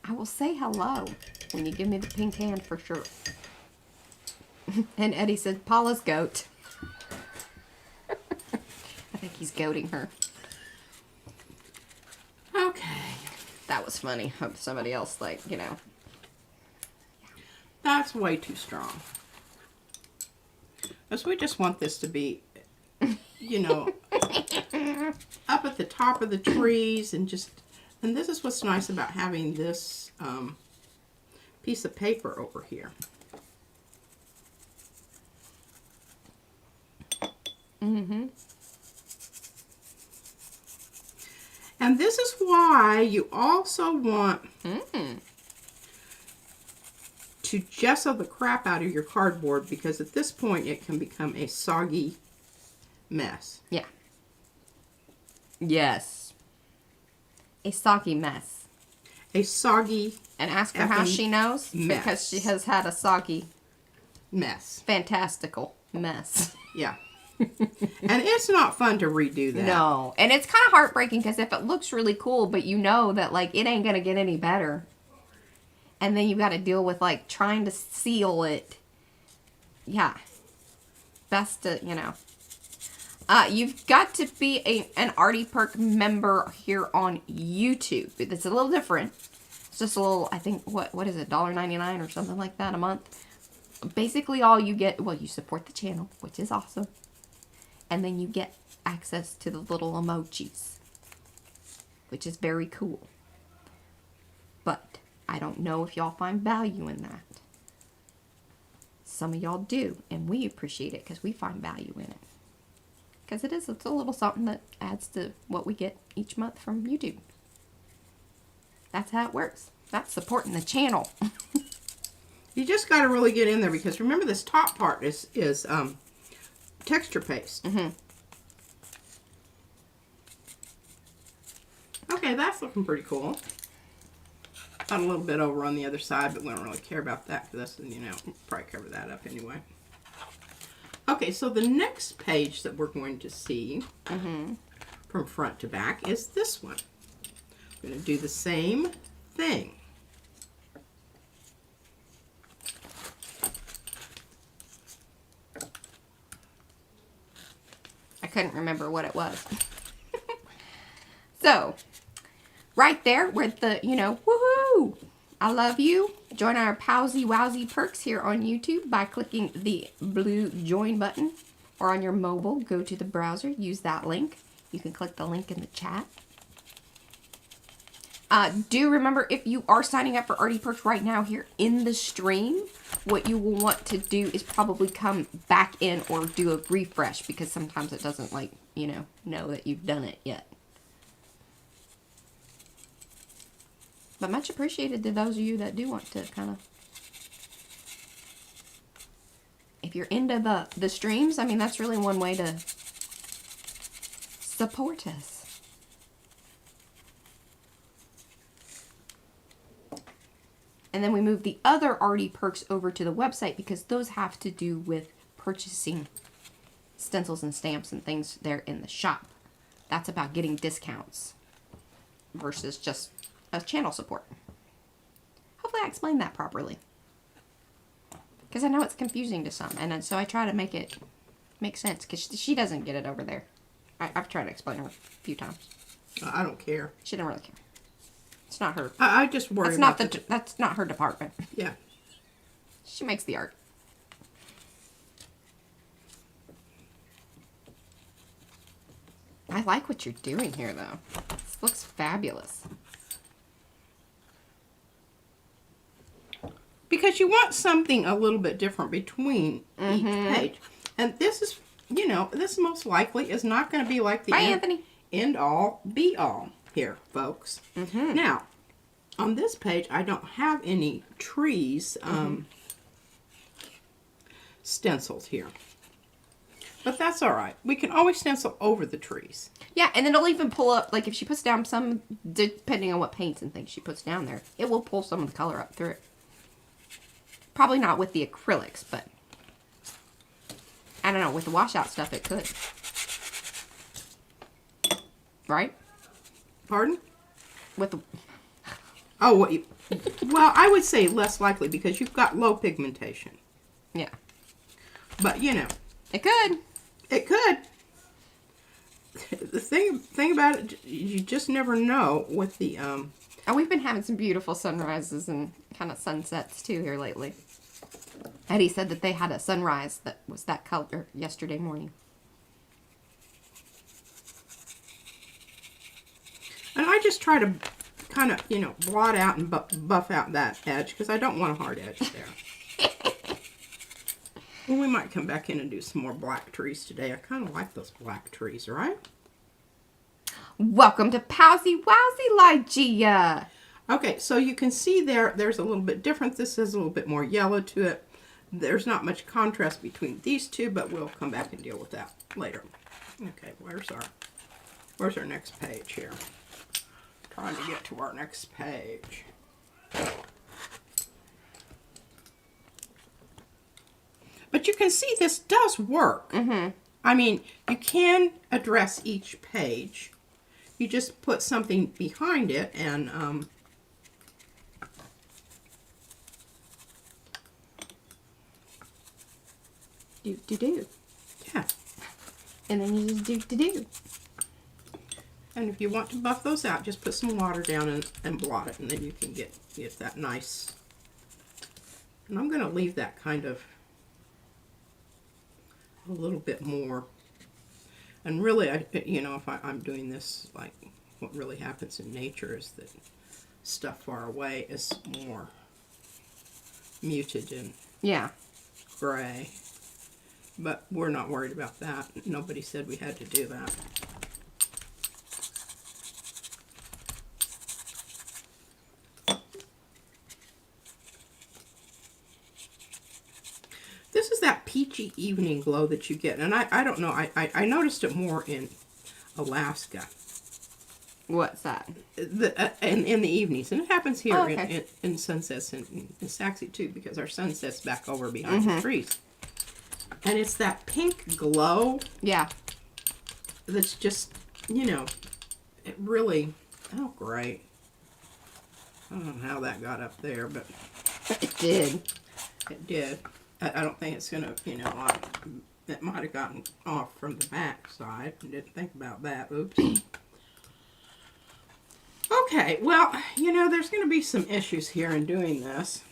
hello when you give me the pink hand for sure. And Eddie said, Paula's goat. I think he's goating her. Okay. That was funny. Hope somebody else, That's way too strong. Because we just want this to be, up at the top of the trees and this is what's nice about having this piece of paper over here. Mm-hmm. And this is why you also want to gesso the crap out of your cardboard, because at this point it can become a soggy mess. Yeah. Yes. A soggy mess. A soggy And ask her how she knows. Mess. Because she has had a soggy, mess. fantastical mess. Yeah. And it's not fun to redo that. No. And it's kind of heartbreaking because if it looks really cool, but you know that, it ain't going to get any better. And then you got to deal with, trying to seal it. Yeah. Best to, You've got to be an Arty Perk member here on YouTube. It's a little different. It's just a little, I think, what is it, $1.99 or something like that a month. Basically all you get, you support the channel, which is awesome. And then you get access to the little emojis, which is very cool. But I don't know if y'all find value in that. Some of y'all do, and we appreciate it because we find value in it. Because it's a little something that adds to what we get each month from YouTube. That's how it works. That's supporting the channel. You just got to really get in there, because remember this top part is texture paste. Mm-hmm. Okay, that's looking pretty cool. Got a little bit over on the other side, but we don't really care about that because that's, we'll probably cover that up anyway. Okay, so the next page that we're going to see from front to back is this one. We're going to do the same thing. I couldn't remember what it was. So, right there with the, woohoo! I love you. Join our Powsy Wowsy Perks here on YouTube by clicking the blue join button. or on your mobile, go to the browser, use that link. You can click the link in the chat. Do remember, if you are signing up for Arty Perks right now here in the stream, what you will want to do is probably come back in or do a refresh, because sometimes it doesn't, like, you know that you've done it yet. But much appreciated to those of you that do want to kind of... If you're into the streams, I mean, that's really one way to support us. And then we move the other Arty Perks over to the website, because those have to do with purchasing stencils and stamps and things there in the shop. That's about getting discounts versus just a channel support. Hopefully I explained that properly, because I know it's confusing to some, and so I try to make it make sense, because she doesn't get it over there. I've tried to explain her a few times. I don't care. She doesn't really care. It's not her. I just worry that's about not that's not her department. Yeah. She makes the art. I like what you're doing here, though. This looks fabulous. Because you want something a little bit different between each page. And this is, you know, this most likely is not going to be like the end all, be all here, folks. Now, on this page, I don't have any trees stenciled here. But that's all right. We can always stencil over the trees. Yeah, and then it'll even pull up, like if she puts down some, depending on what paints and things she puts down there, it will pull some of the color up through it. Probably not with the acrylics, but I don't know, with the washout stuff it could. Right? Pardon? With the... Oh, well, I would say less likely, because you've got low pigmentation. Yeah. But, you know. It could. It could. The thing about it, you just never know with the... And we've been having some beautiful sunrises and kind of sunsets, too, here lately. Eddie said that they had a sunrise that was that color yesterday morning. And I just try to kind of, you know, blot out and buff out that edge, because I don't want a hard edge there. Well, we might come back in and do some more black trees today. I kind of like those black trees, right? Welcome to Powsy Wowsy, Lygia. Okay, so you can see there's a little bit different. This is a little bit more yellow to it. There's not much contrast between these two, but we'll come back and deal with that later. Okay, where's our next page here? Trying to get to our next page. But you can see this does work. I mean, you can address each page. You just put something behind it and do. Yeah. And then you just do. And if you want to buff those out, just put some water down and blot it, and then you can get that nice. And I'm going to leave that kind of a little bit more. And really, you know, if I'm doing this, like what really happens in nature is that stuff far away is more muted and gray. But we're not worried about that. Nobody said we had to do that. This is that peachy evening glow that you get. And I don't know, I noticed it more in Alaska. What's that? In the evenings. And it happens here okay. in sunsets in Saxy too, because our sun sets back over behind the trees. And it's that pink glow. Yeah. That's just, you know, it really, oh great. I don't know how that got up there, but it did. It did. I don't think it's going to, you know, it might have gotten off from the back side. I didn't think about that. Oops. Okay, well, you know, there's going to be some issues here in doing this.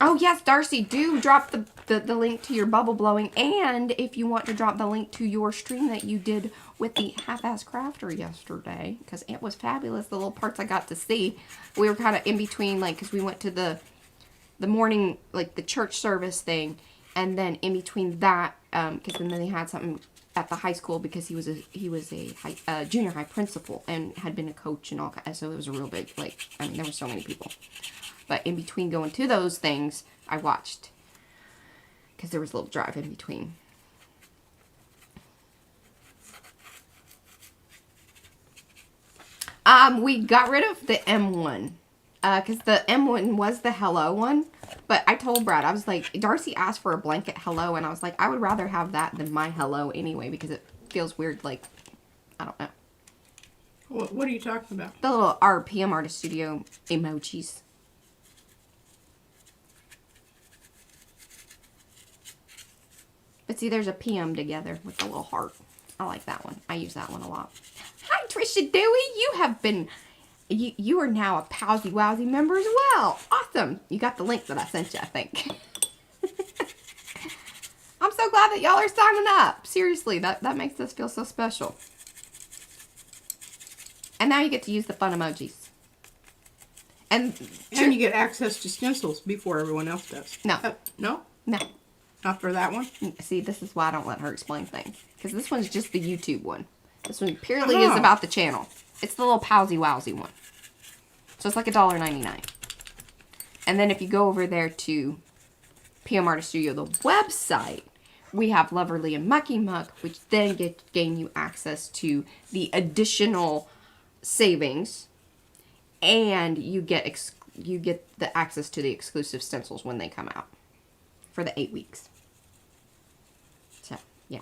Oh, yes, Darcy, do drop the link to your bubble blowing. And if you want to drop the link to your stream that you did with the half-ass crafter yesterday, because it was fabulous, the little parts I got to see. We were kind of in between, like, because we went to the morning, like, the church service thing. And then in between that, because then they had something at the high school because he was a junior high principal and had been a coach and all that. So it was a real big, like, I mean, there were so many people. But in between going to those things, I watched. Because there was a little drive in between. We got rid of the M1. Because the M1 was the hello one. But I told Brad, I was like, Darcy asked for a blanket hello. And I was like, I would rather have that than my hello anyway. Because it feels weird, like, I don't know. What are you talking about? The little RPM Artist Studio emojis. But see, there's a PM together with a little heart. I like that one. I use that one a lot. Hi, Trisha Dewey. You have been... You are now a Powsy Wowsy member as well. Awesome. You got the link that I sent you, I think. I'm so glad that y'all are signing up. Seriously, that makes us feel so special. And now you get to use the fun emojis. And you get access to stencils before everyone else does. No. No? No. Not for that one? See, this is why I don't let her explain things. Because this one's just the YouTube one. This one purely is about the channel. It's the little Powsy Wowsy one. So it's like $1.99. And then if you go over there to PM Artist Studio, the website, we have Loverly and Mucky Muck, which then gain you access to the additional savings. And you get the access to the exclusive stencils when they come out. For the 8 weeks. So, yeah.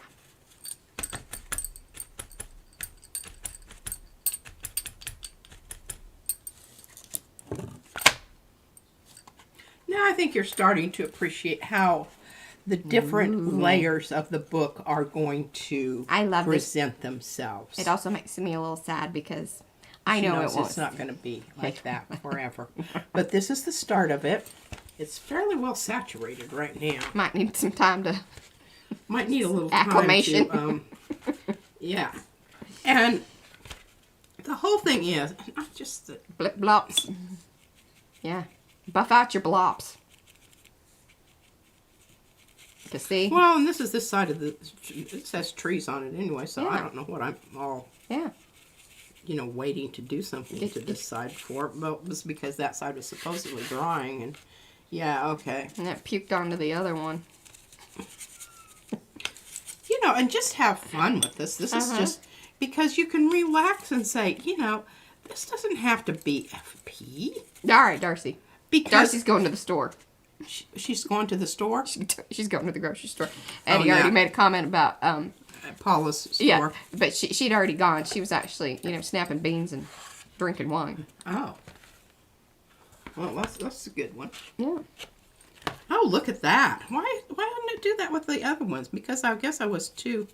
Now I think you're starting to appreciate how the different layers of the book are going to present themselves. It also makes me a little sad because I know it won't. It's not going to be like that forever. But this is the start of it. It's fairly well saturated right now. Might need some time to... Might need a little acclimation. Time to, yeah. And the whole thing is, not just the... Blip blops. Yeah. Buff out your blops. To see? Well, and this is this side of the... It says trees on it anyway, so yeah. I don't know what I'm all... Yeah. You know, waiting to do something to this side for. But it was because that side was supposedly drying and... Yeah, okay. And that puked onto the other one. You know, and just have fun with this. This is just because you can relax and say, you know, this doesn't have to be FP. All right, Darcy. Because Darcy's going to the store. She's going to the store? She's going to the grocery store. And he already made a comment about... Paula's store. Yeah, but she'd already gone. She was actually, you know, snapping beans and drinking wine. Oh. Well, that's a good one. Yeah. Oh, look at that. Why didn't it do that with the other ones? Because I guess I was too...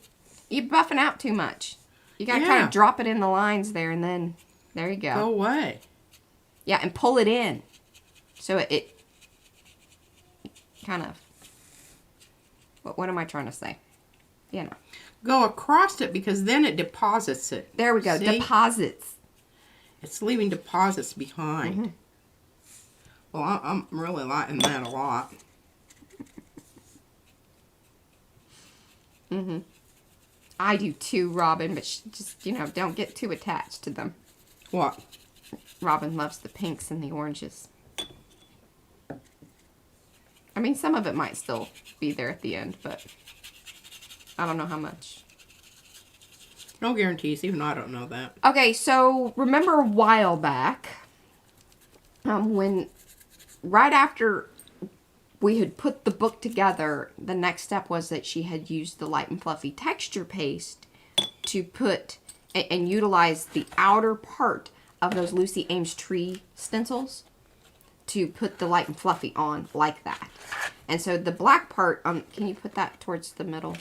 You're buffing out too much. You got to kind of drop it in the lines there, and then there you go. Go away. Yeah, and pull it in. So it kind of... What am I trying to say? You know. Go across it because then it deposits it. There we go. See? Deposits. It's leaving deposits behind. Mm-hmm. Well, I'm really liking that a lot. Mm-hmm. I do too, Robin, but just, you know, don't get too attached to them. What? Robin loves the pinks and the oranges. I mean, some of it might still be there at the end, but I don't know how much. No guarantees, even though I don't know that. Okay, so remember a while back, when right after we had put the book together, the next step was that she had used the light and fluffy texture paste to put and utilize the outer part of those Lucy Ames tree stencils to put the light and fluffy on like that. And so the black part, can you put that towards the middle?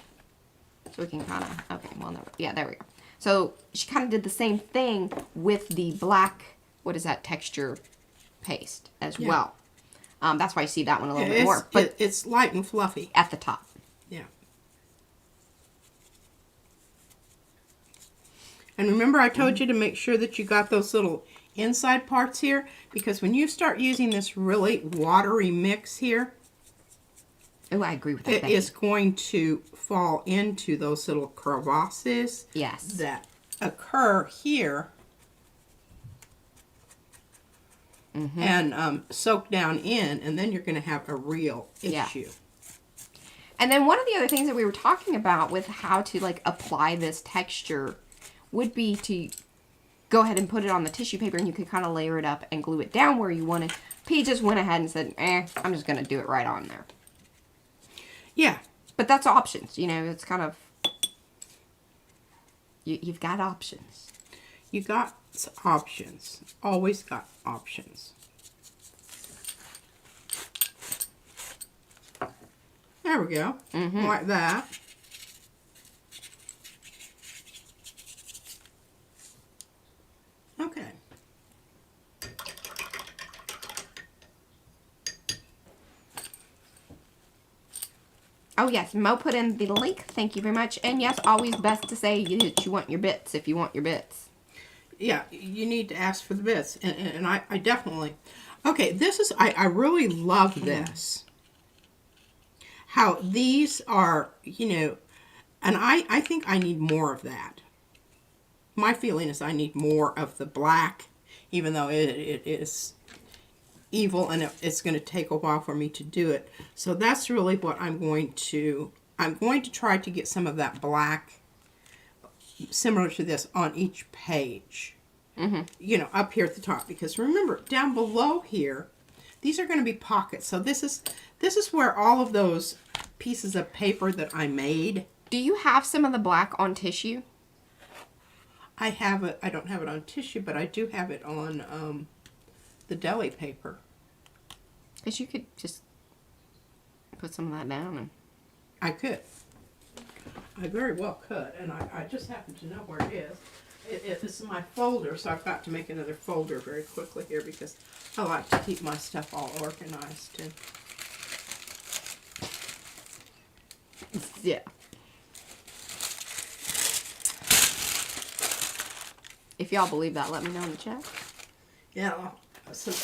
So we can kind of, okay, well, yeah, there we go. So she kind of did the same thing with the black, what is that, texture paste as well. That's why you see that one a little bit more. But it's light and fluffy. At the top. Yeah. And remember I told you to make sure that you got those little inside parts here, because when you start using this really watery mix here, oh, I agree with that. It is going to fall into those little crevasses. Yes. That occur here. And soak down in, and then you're going to have a real issue. And then one of the other things that we were talking about with how to like apply this texture would be to go ahead and put it on the tissue paper, and you could kind of layer it up and glue it down where you wanted. P just went ahead and said, I'm just going to do it right on there. Yeah. But that's options, you know, it's kind of, you've got options. You got options. Always got options. There we go. Like that. Okay. Oh yes, Mo put in the link. Thank you very much. And yes, always best to say that you want your bits if you want your bits. Yeah, you need to ask for the bits. And I definitely... Okay, this is... I really love this. How these are, you know... And I think I need more of that. My feeling is I need more of the black, even though it is evil and it's going to take a while for me to do it. So that's really what I'm going to try to get some of that black similar to this on each page. You know, up here at the top, because remember down below here, these are going to be pockets. So this is where all of those pieces of paper that I made. Do you have some of the black on tissue? I have it. I don't have it on tissue, but I do have it on the deli paper. Because you could just put some of that down. And I could. I very well could, and I just happen to know where it is. This is my folder, so I've got to make another folder very quickly here because I like to keep my stuff all organized. And yeah. If y'all believe that, let me know in the chat. yeah, some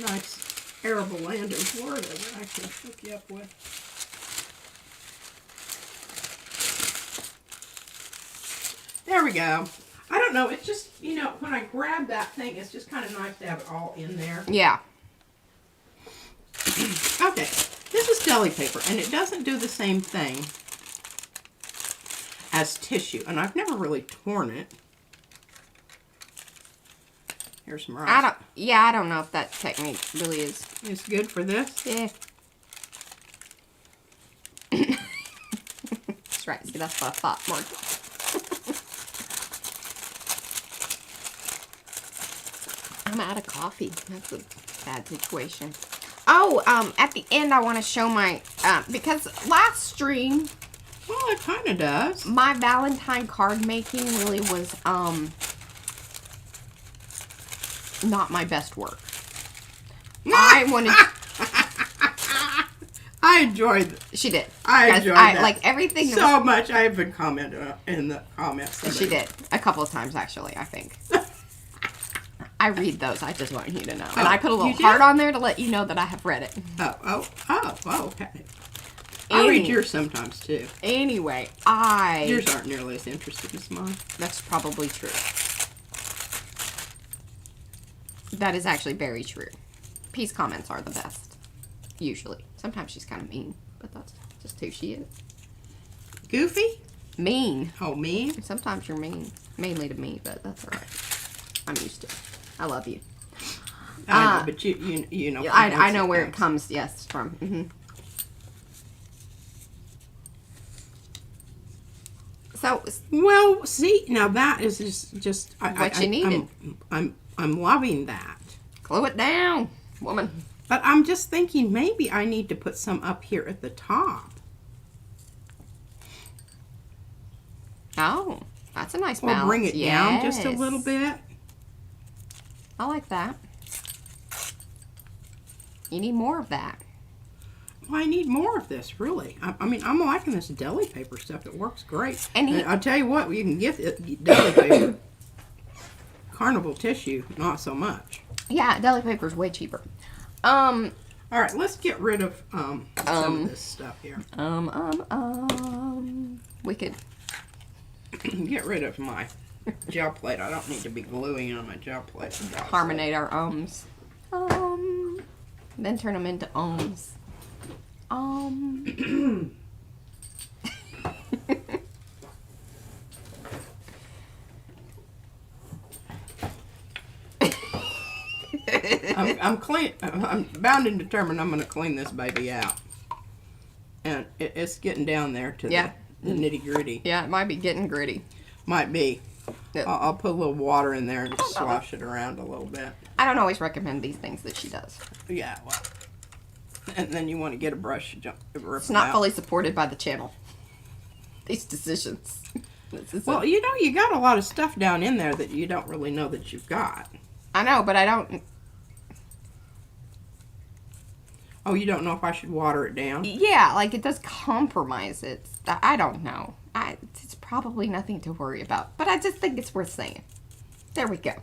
nice arable land in Florida that I can hook you up with. There we go. I don't know, it's just, you know, when I grab that thing, it's just kind of nice to have it all in there. Yeah. Okay, this is deli paper, and it doesn't do the same thing as tissue, and I've never really torn it. Here's some rice. I don't know if that technique really is. It's good for this? Yeah. That's right. See, that's what I thought more. I'm out of coffee. That's a bad situation. Oh, at the end I want to show my, because last stream... Well, it kind of does. My Valentine card making really was, not my best work. I wanted... I enjoyed it. She did. I enjoyed that. Like, everything... So much. I have been commenting in the comments. She did. A couple of times, actually, I think. I read those. I just want you to know. And I put a little heart on there to let you know that I have read it. Oh, okay. I read yours sometimes, too. Anyway, Yours aren't nearly as interesting as mine. That's probably true. That is actually very true. P's comments are the best. Usually. Sometimes she's kind of mean, but that's just who she is. Goofy? Mean. Oh, mean? Sometimes you're mean. Mainly to me, but that's alright. I'm used to it. I love you. I know, but you know. I know where it comes, yes, from. Mm-hmm. So, well, see, now that is just what you needed. I'm loving that. Glue it down, woman. But I'm just thinking maybe I need to put some up here at the top. Oh, that's a nice balance. Or bring it down just a little bit. I like that. You need more of that. Well, I need more of this, really. I mean, I'm liking this deli paper stuff. It works great. And I'll tell you what, you can get deli paper. Carnival tissue, not so much. Yeah, deli paper is way cheaper. All right, let's get rid of some of this stuff here. We could Get rid of my gel plate. I don't need to be gluing on my gel plate. harmonate our ums. Then turn them into ums. I'm clean. I'm bound and determined I'm going to clean this baby out. And it's getting down there to the nitty gritty. Yeah, it might be getting gritty. Might be. Yep. I'll put a little water in there and just slosh it around a little bit. I don't always recommend these things that she does. Yeah, well. And then you want to get a brush. It's not fully supported by the channel. These decisions. Well, you know, you got a lot of stuff down in there that you don't really know that you've got. I know, but I don't... Oh, you don't know if I should water it down? Yeah, like it does compromise it. I don't know. It's probably nothing to worry about, but I just think it's worth saying. There we go.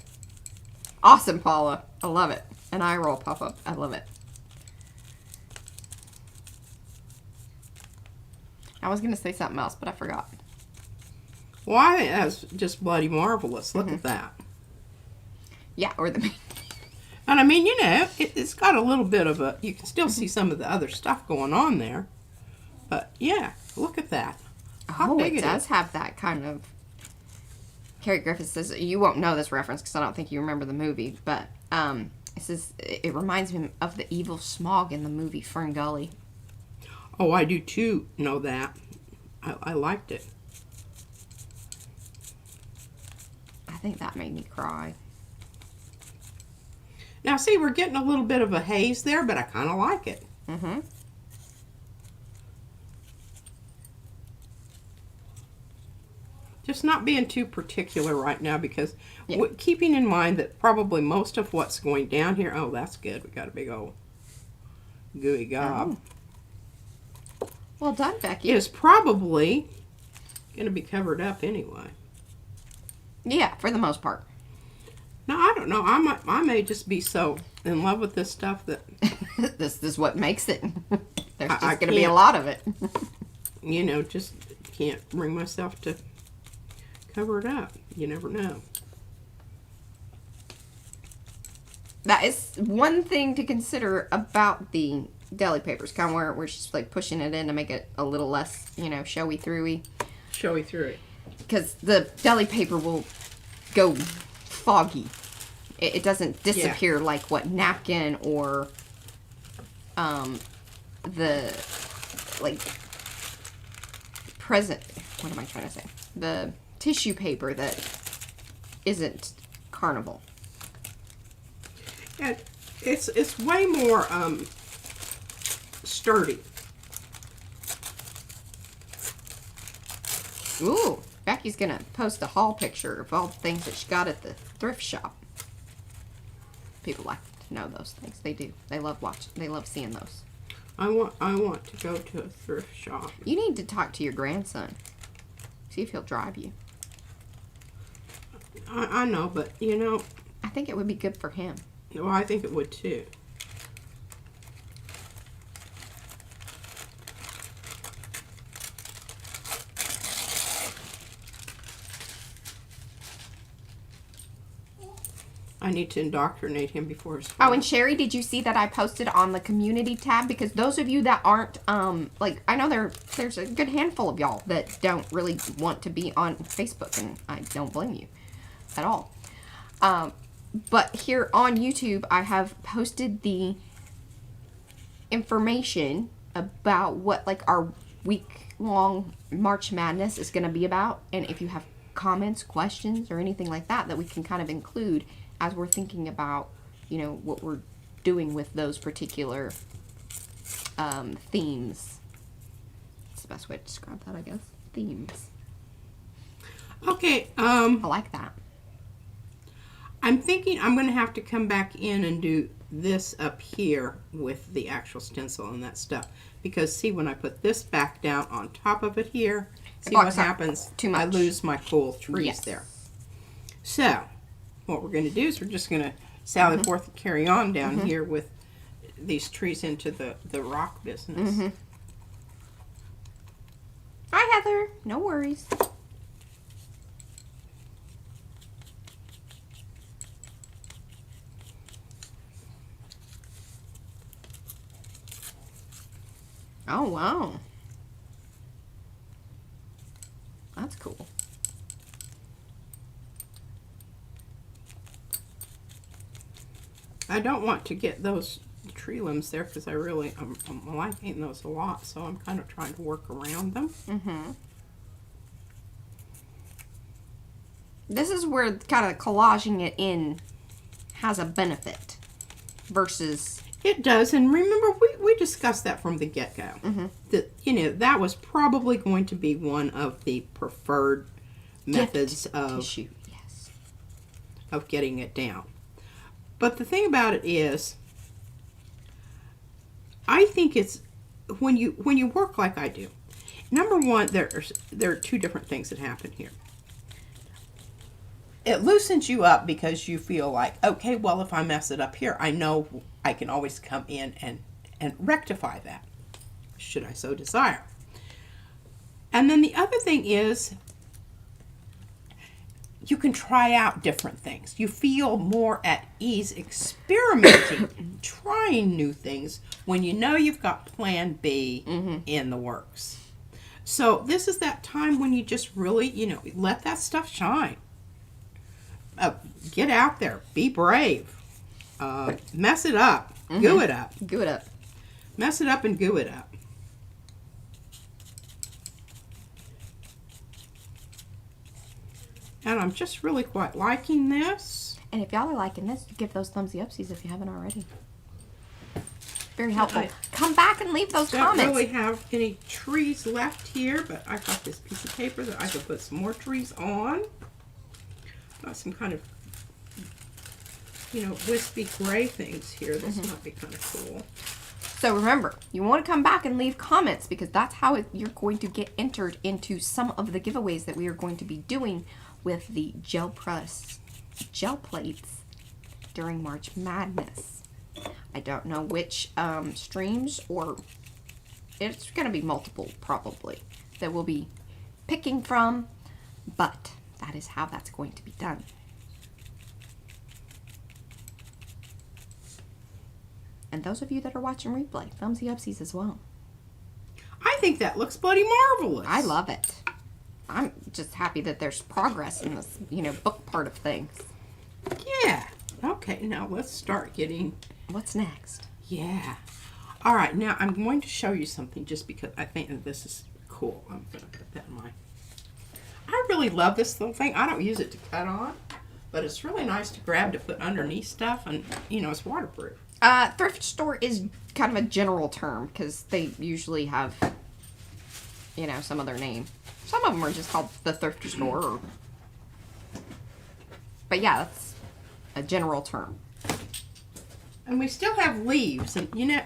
Awesome, Paula. I love it. An eye roll pop up. I love it. I was going to say something else, but I forgot. Well, I think that's just bloody marvelous. Look at that. Yeah, or the... And I mean, you know, it's got a little bit of a... You can still see some of the other stuff going on there. But, yeah, look at that. How big it does have that kind of... Carrie Griffith says, you won't know this reference because I don't think you remember the movie, but it says it reminds me of the evil Smog in the movie Fern Gully. Oh, I do too know that. I liked it. I think that made me cry. Now, see, we're getting a little bit of a haze there, but I kind of like it. Mm-hmm. Just not being too particular right now because keeping in mind that probably most of what's going down here... Oh, that's good. We got a big old gooey gob. Oh. Well done, Becky. Is probably going to be covered up anyway. Yeah, for the most part. No, I don't know. I may just be so in love with this stuff that... This is what makes it. There's just going to be a lot of it. You know, just can't bring myself to cover it up. You never know. That is one thing to consider about the deli papers. Kind of where she's like pushing it in to make it a little less, you know, showy throughy. Showy throughy. Because the deli paper will go foggy. It doesn't disappear like what napkin or the like present. What am I trying to say? The tissue paper that isn't Carnival. Yeah, it's way more sturdy. Ooh, Becky's gonna post a haul picture of all the things that she got at the thrift shop. People like to know those things. They do. They love watching. They love seeing those. I want to go to a thrift shop. You need to talk to your grandson. See if he'll drive you. I know, but you know. I think it would be good for him. Well, I think it would too. I need to indoctrinate him before his flight. Oh, and Sherry, did you see that I posted on the community tab? Because those of you that aren't, like, I know there's a good handful of y'all that don't really want to be on Facebook, and I don't blame you at all. But here on YouTube, I have posted the information about what, like, our week-long March Madness is going to be about. And if you have comments, questions, or anything like that, that we can kind of include as we're thinking about, you know, what we're doing with those particular themes. That's the best way to describe that, I guess. Themes. Okay. I like that. I'm thinking I'm going to have to come back in and do this up here with the actual stencil and that stuff. Because see, when I put this back down on top of it here, see what happens? Too much. I lose my cool trees Yes. there. So, what we're going to do is we're just going to sally forth and carry on down here with these trees into the rock business. Hi, Heather. No worries. Oh, wow. That's cool. I don't want to get those tree limbs there because I'm liking those a lot, so I'm kind of trying to work around them. This is where kind of collaging it in has a benefit versus... It does, and remember, we discussed that from the get-go. That, you know, that was probably going to be one of the preferred methods of tissue. Yes. of getting it down. But the thing about it is, I think it's when you work like I do. Number one, there are two different things that happen here. It loosens you up because you feel like, okay, well, if I mess it up here, I know I can always come in and rectify that, should I so desire. And then the other thing is, you can try out different things. You feel more at ease experimenting, trying new things when you know you've got plan B in the works. So this is that time when you just really, you know, let that stuff shine. Get out there. Be brave. Mess it up. Goo it up. Goo it up. Mess it up and goo it up. And I'm just really quite liking this. And if y'all are liking this, give those thumbsy upsies if you haven't already. Very helpful. Come back and leave those Don't comments. really have any trees left here, but I've got this piece of paper that I can put some more trees on. Got some kind of, you know, wispy gray things here. This might be kind of cool. So remember, you want to come back and leave comments because that's how you're going to get entered into some of the giveaways that we are going to be doing with the gel press gel plates during March Madness. I don't know which streams, or it's going to be multiple probably that we'll be picking from, but that is how that's going to be done. And those of you that are watching replay, thumbsy upsies as well. I think that looks bloody marvelous. I love it. I'm just happy that there's progress in this, you know, book part of things. Yeah. Okay, now let's start getting... What's next? Yeah. All right, now I'm going to show you something just because I think that this is cool. I'm going to put that in my... I really love this little thing. I don't use it to cut on, but it's really nice to grab to put underneath stuff, and, you know, it's waterproof. Thrift store is kind of a general term because they usually have, you know, some other name. Some of them are just called the thrift store. But yeah, that's a general term. And we still have leaves, and, you know,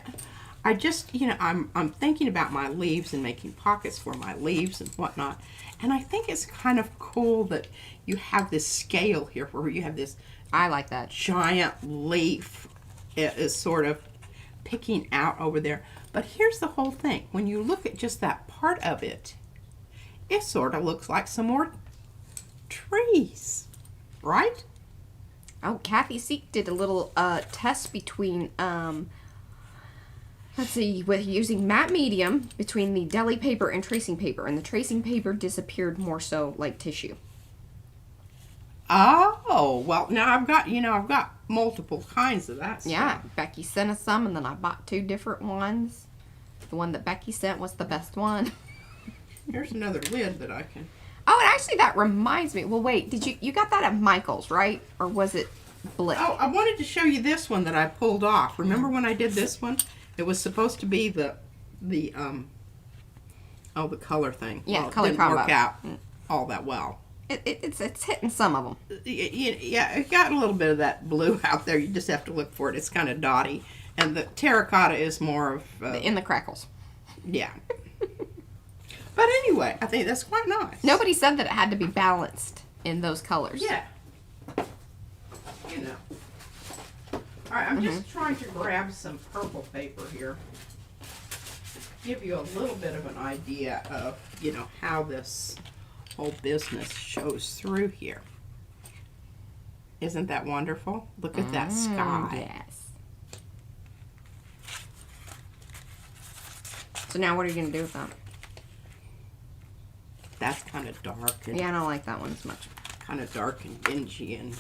I just, you know, I'm thinking about my leaves and making pockets for my leaves and whatnot. And I think it's kind of cool that you have this scale here where you have this... I like that. Giant leaf is sort of picking out over there. But here's the whole thing. When you look at just that part of it, it sort of looks like some more trees, right? Oh, Kathy Seek did a little test between, let's see, with using matte medium between the deli paper and tracing paper. And the tracing paper disappeared more so like tissue. Oh, well, now I've got multiple kinds of that stuff. Yeah, Becky sent us some, and then I bought 2 different ones. The one that Becky sent was the best one. Here's another lid that I can... Oh, and actually that reminds me. Well, wait, did you got that at Michael's, right? Or was it Blick? Oh, I wanted to show you this one that I pulled off. Remember when I did this one? It was supposed to be the color thing. Yeah, well, color it didn't combo. work out all that well. It's hitting some of them. Yeah, it got a little bit of that blue out there. You just have to look for it. It's kind of dotty. And the terracotta is more of... in the crackles. Yeah. But anyway, I think that's quite nice. Nobody said that it had to be balanced in those colors. Yeah. You know. All right, I'm just trying to grab some purple paper here. Give you a little bit of an idea of, you know, how this whole business shows through here. Isn't that wonderful? Look at that sky. Yes. So now what are you going to do with that? That's kind of dark. And Yeah, I don't like that one as much. kind of dark and dingy and...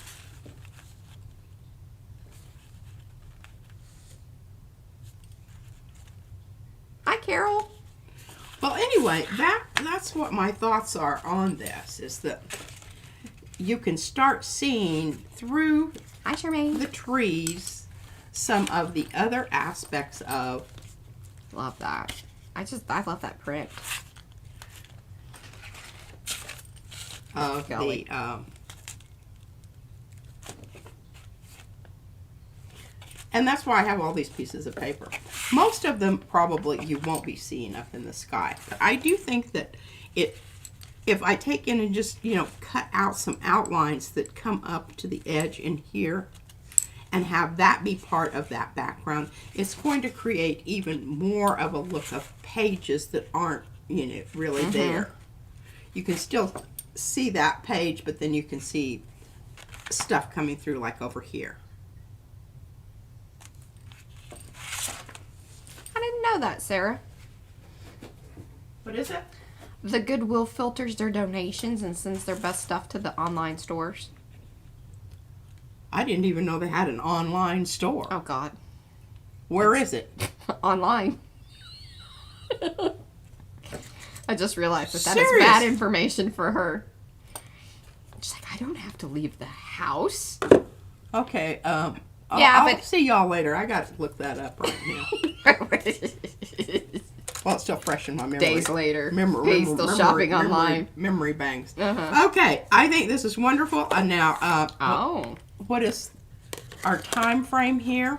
Hi, Carol. Well, anyway, that's what my thoughts are on this, is that you can start seeing through Hi, Charmaine. the trees some of the other aspects of Love that. I love that print. Golly. And that's why I have all these pieces of paper. Most of them probably you won't be seeing up in the sky. But I do think that if I take in and just, you know, cut out some outlines that come up to the edge in here and have that be part of that background, it's going to create even more of a look of pages that aren't, you know, really there. You can still see that page, but then you can see stuff coming through like over here. I didn't know that, Sarah. What is it? The Goodwill filters their donations and sends their best stuff to the online stores. I didn't even know they had an online store. Oh, God. Where is it? Online. I just realized that that is Serious? bad information for her. She's like, I don't have to leave the house. Okay, Yeah, I'll but- see y'all later. I got to look that up right now. Well, it's still fresh in my memory. Days later. Memory, He's still shopping online. Memory bangs. Uh-huh. Okay, I think this is wonderful. And now, Oh. what is our time frame here?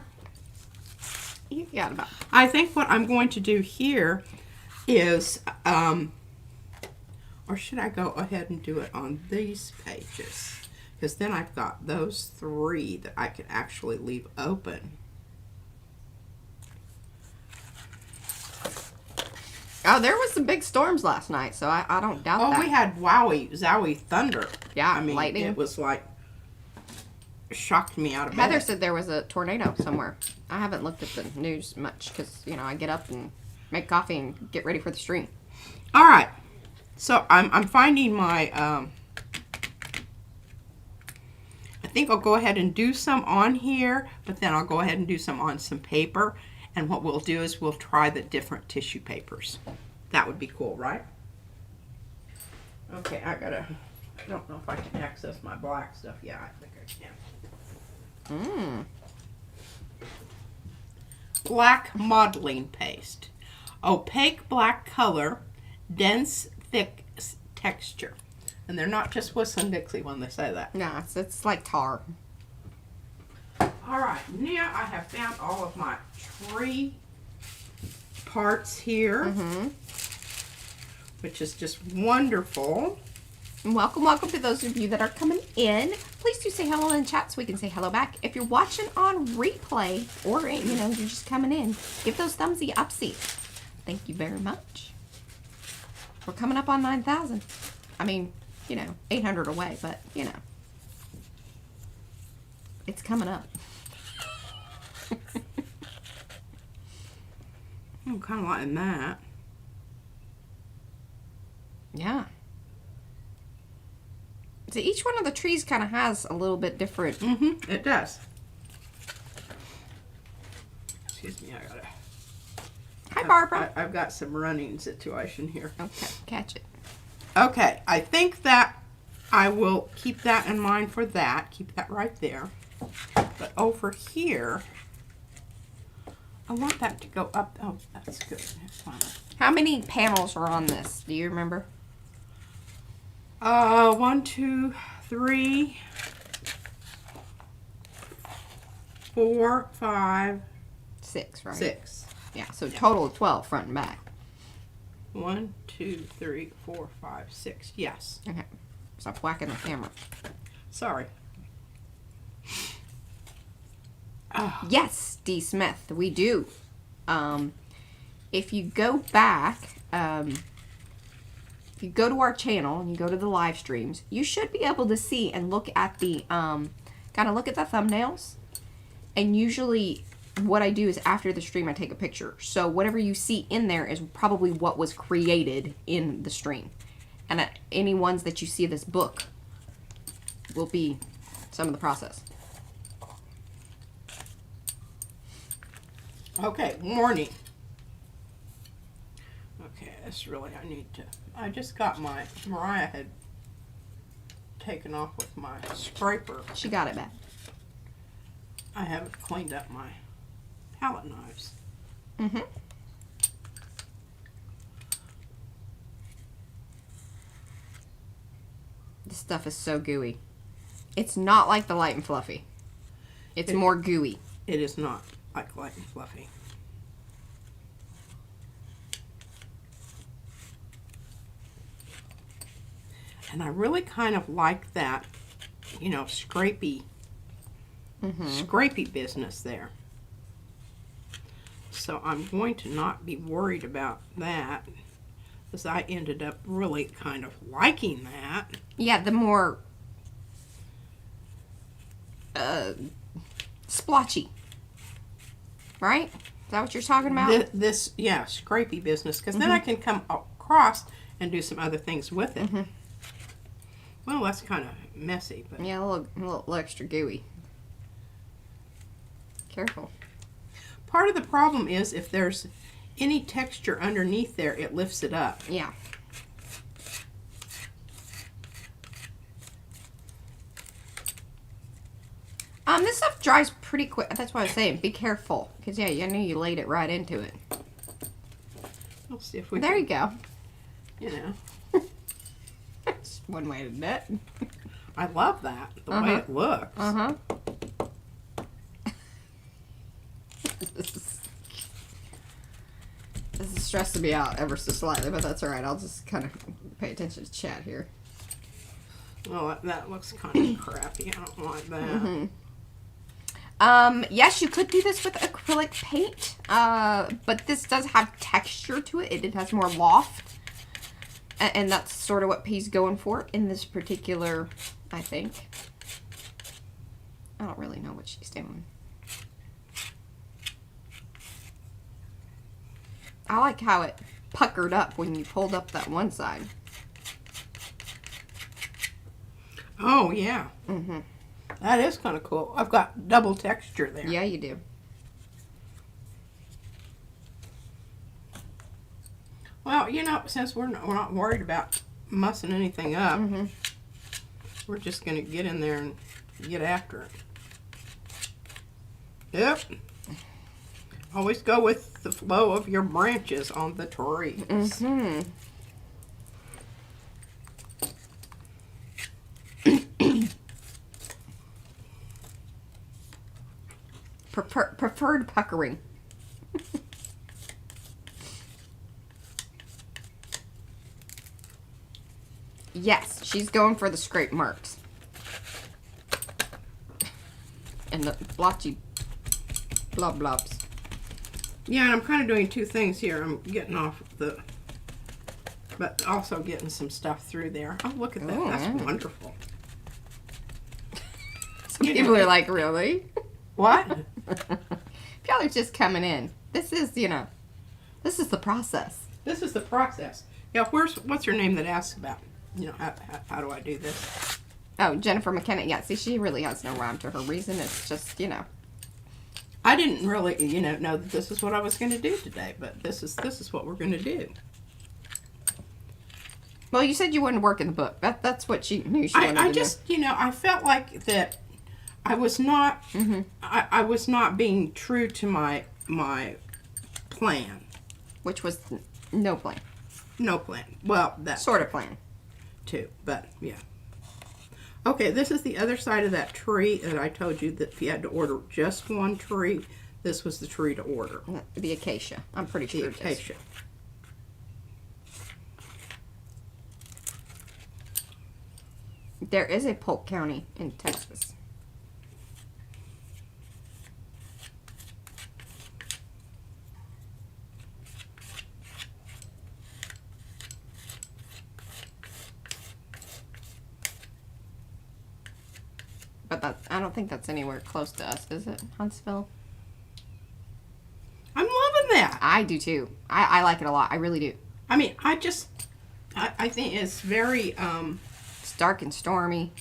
You got about... I think what I'm going to do here is, or should I go ahead and do it on these pages? Because then I've got those three that I could actually leave open. Oh, there was some big storms last night, so I don't doubt Oh, that. we had wowie, zowie thunder. Yeah, I mean, lightning. it was like, shocked me out of bed. Heather said there was a tornado somewhere. I haven't looked at the news much because, you know, I get up and make coffee and get ready for the stream. All right. So I'm finding my, I think I'll go ahead and do some on here, but then I'll go ahead and do some on some paper. And what we'll do is we'll try the different tissue papers. That would be cool, right? Okay, I don't know if I can access my black stuff. Yeah, I think I can. Black modeling paste. Opaque black color, dense, thick texture. And they're not just whistling Dixie when they say that. No, it's like tar. All right, now I have found all of my tree parts here, which is just wonderful. And welcome to those of you that are coming in. Please do say hello in chat so we can say hello back. If you're watching on replay or, you know, you're just coming in, give those thumbsy upsy. Thank you very much. We're coming up on 9,000. I mean, you know, 800 away, but, you know, it's coming up. I'm kind of liking that. Yeah. So each one of the trees kind of has a little bit different. It does. Excuse me, I gotta. Hi, Barbara. I've got some running situation here. Okay, catch it. Okay, I think that I will keep that in mind for that. Keep that right there. But over here, I want that to go up. Oh, that's good. That's fine. How many panels are on this? Do you remember? 1, 2, 3, 4, 5, 6, right? 6. Yeah, so total of 12 front and back. 1, 2, 3, 4, 5, 6. Yes. Okay. Stop whacking the camera. Sorry. Oh. Yes, D. Smith, we do. If you go back, if you go to our channel and you go to the live streams, you should be able to see and look at the, kind of look at the thumbnails. And usually what I do is after the stream, I take a picture. So whatever you see in there is probably what was created in the stream. And any ones that you see this book will be some of the process. Okay, warning. Okay, that's really, I just got Mariah had taken off with my scraper. She got it back. I haven't cleaned up my palette knives. Mm-hmm. This stuff is so gooey. It's not like the Light and Fluffy. It's more gooey. It is not like light and fluffy. And I really kind of like that, you know, scrapey business there. So I'm going to not be worried about that, because I ended up really kind of liking that. Yeah, the more splotchy. Right? Is that what you're talking about? This yeah, scrapey business, because then I can come across and do some other things with it. Well, that's kind of messy, but yeah, a little extra gooey. Careful. Part of the problem is if there's any texture underneath there, it lifts it up. Yeah. This stuff dries pretty quick. That's why I was saying, be careful. Because, yeah, I knew you laid it right into it. We'll see if we There can, you go. you know. That's one way to do it. I love that, the way it looks. This is stressing me out ever so slightly, but that's alright. I'll just kind of pay attention to chat here. Well, that looks kind of crappy. I don't like that. Yes, you could do this with acrylic paint, but this does have texture to it. It has more loft, and that's sort of what P's going for in this particular, I think. I don't really know what she's doing. I like how it puckered up when you pulled up that one side. Oh, yeah. That is kind of cool. I've got double texture there. Yeah, you do. Well, you know, since we're not worried about mussing anything up, we're just going to get in there and get after it. Yep. Always go with the flow of your branches on the trees. Preferred puckering. Yes, she's going for the scrape marks. And the blotchy blob blobs. Yeah, and I'm kind of doing two things here. I'm getting off the, but also getting some stuff through there. Oh, look at that. Oh, That's yeah. wonderful. Some people are like, really? What? Y'all are just coming in. This is, you know, this is the process. This is the process. Yeah, what's your name that asks about, you know, how do I do this? Oh, Jennifer McKenna. Yeah, see, she really has no rhyme to her reason. It's just, you know. I didn't really, you know that this is what I was going to do today, but this is what we're going to do. Well, you said you wouldn't work in the book. That's what she knew she wanted to I do. just, you know, I felt like that I was not, I was not being true to my plan. Which was no plan. No plan. Well, that Sort of plan. too, but yeah. Okay, this is the other side of that tree that I told you that if you had to order just one tree, this was the tree to order. The acacia. I'm pretty sure The it is. acacia. There is a Polk County in Texas. But I don't think that's anywhere close to us, is it? Huntsville? I'm loving that. I do too. I like it a lot. I really do. I mean, I think it's very, It's dark and stormy.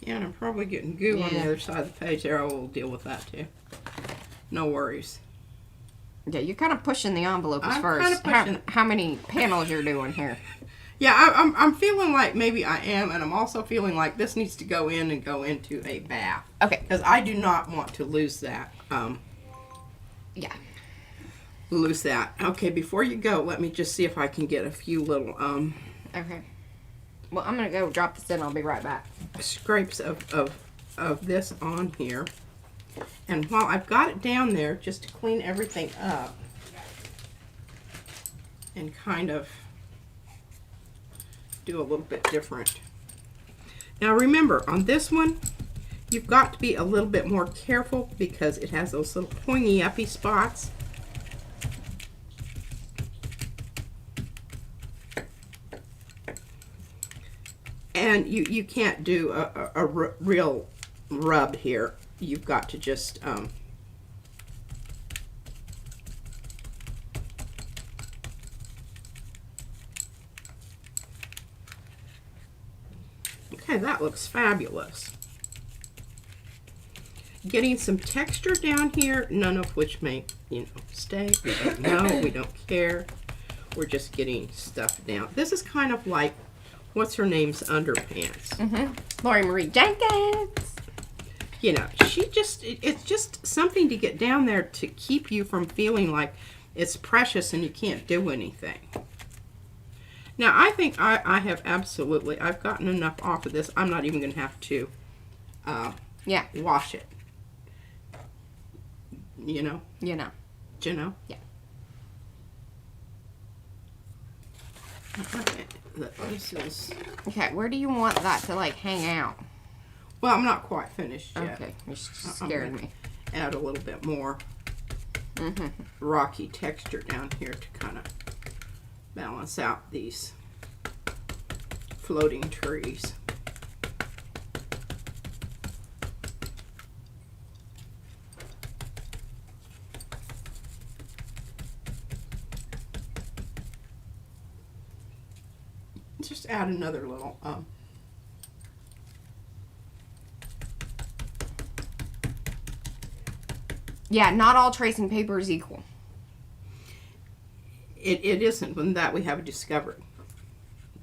yeah, and I'm probably getting goo on the Yeah. other side of the page there. I will deal with that too. No worries. Yeah, you're kind of pushing the envelope as I'm far kinda as pushing. how many panels you're doing here. Yeah, I'm feeling like maybe I am, and I'm also feeling like this needs to go in and go into a bath. Okay. Because I do not want to lose that. Yeah. Lose that. Okay, before you go, let me just see if I can get a few little Okay. Well, I'm going to go drop this in. I'll be right back. scrapes of this on here. And while I've got it down there, just to clean everything up and kind of do a little bit different. Now remember, on this one, you've got to be a little bit more careful because it has those little pointy uppy spots. And you can't do a real rub here. You've got to just okay, that looks fabulous. Getting some texture down here, none of which may, stay. We don't know, we don't care. We're just getting stuff down. This is kind of like, what's her name's underpants? Lori Marie Jenkins. It's just something to get down there to keep you from feeling like it's precious and you can't do anything. Now, I think I have I've gotten enough off of this. I'm not even going to have to wash it. You know? You know. Do you know? Yeah. Okay. This is... Okay, where do you want that to, like, hang out? Well, I'm not quite finished yet. Okay, you scared me. Add a little bit more rocky texture down here to kind of balance out these floating trees. Just add another little Yeah, not all tracing paper is equal. it isn't, when that we have discovered.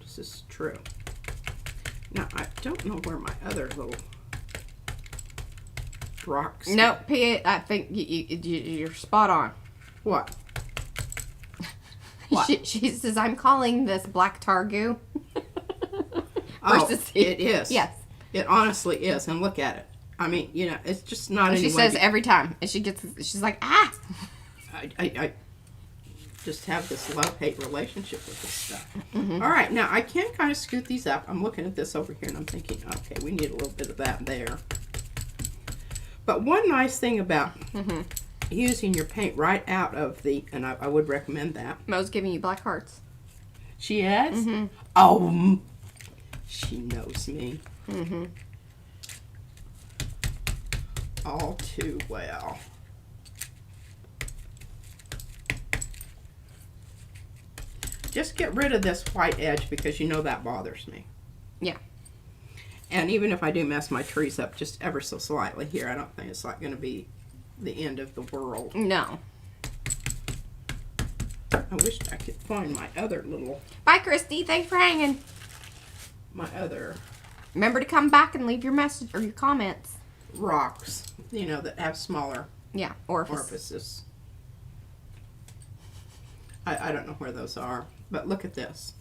This is true. Now, I don't know where my other little rocks. No, I think you're spot on. What? What? She says, I'm calling this black tar goo. Oh, Versus it is. Yes. It honestly is. And look at it. I mean, it's just not And any she way says every time. And she's like, ah! I just have this love-hate relationship with this stuff. All right, now I can kind of scoot these up. I'm looking at this over here and I'm thinking, okay, we need a little bit of that there. But one nice thing about using your paint right out of the, and I would recommend that. Mo's giving you black hearts. She is? Oh, she knows me. All too well. Just get rid of this white edge because that bothers me. Yeah. And even if I do mess my trees up just ever so slightly here, I don't think it's like going to be the end of the world. No. I wish I could find my other little, Bye, Christy. Thanks for hanging. my other Remember to come back and leave your message or your comments. rocks, that have smaller Yeah, orifice. orifices. I don't know where those are, but look at this.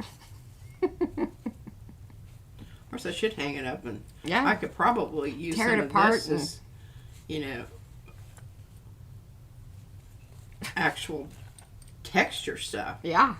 course, I should hang it up, and Yeah. I could probably use Tear some it of apart this as, you know, actual texture stuff. Yeah.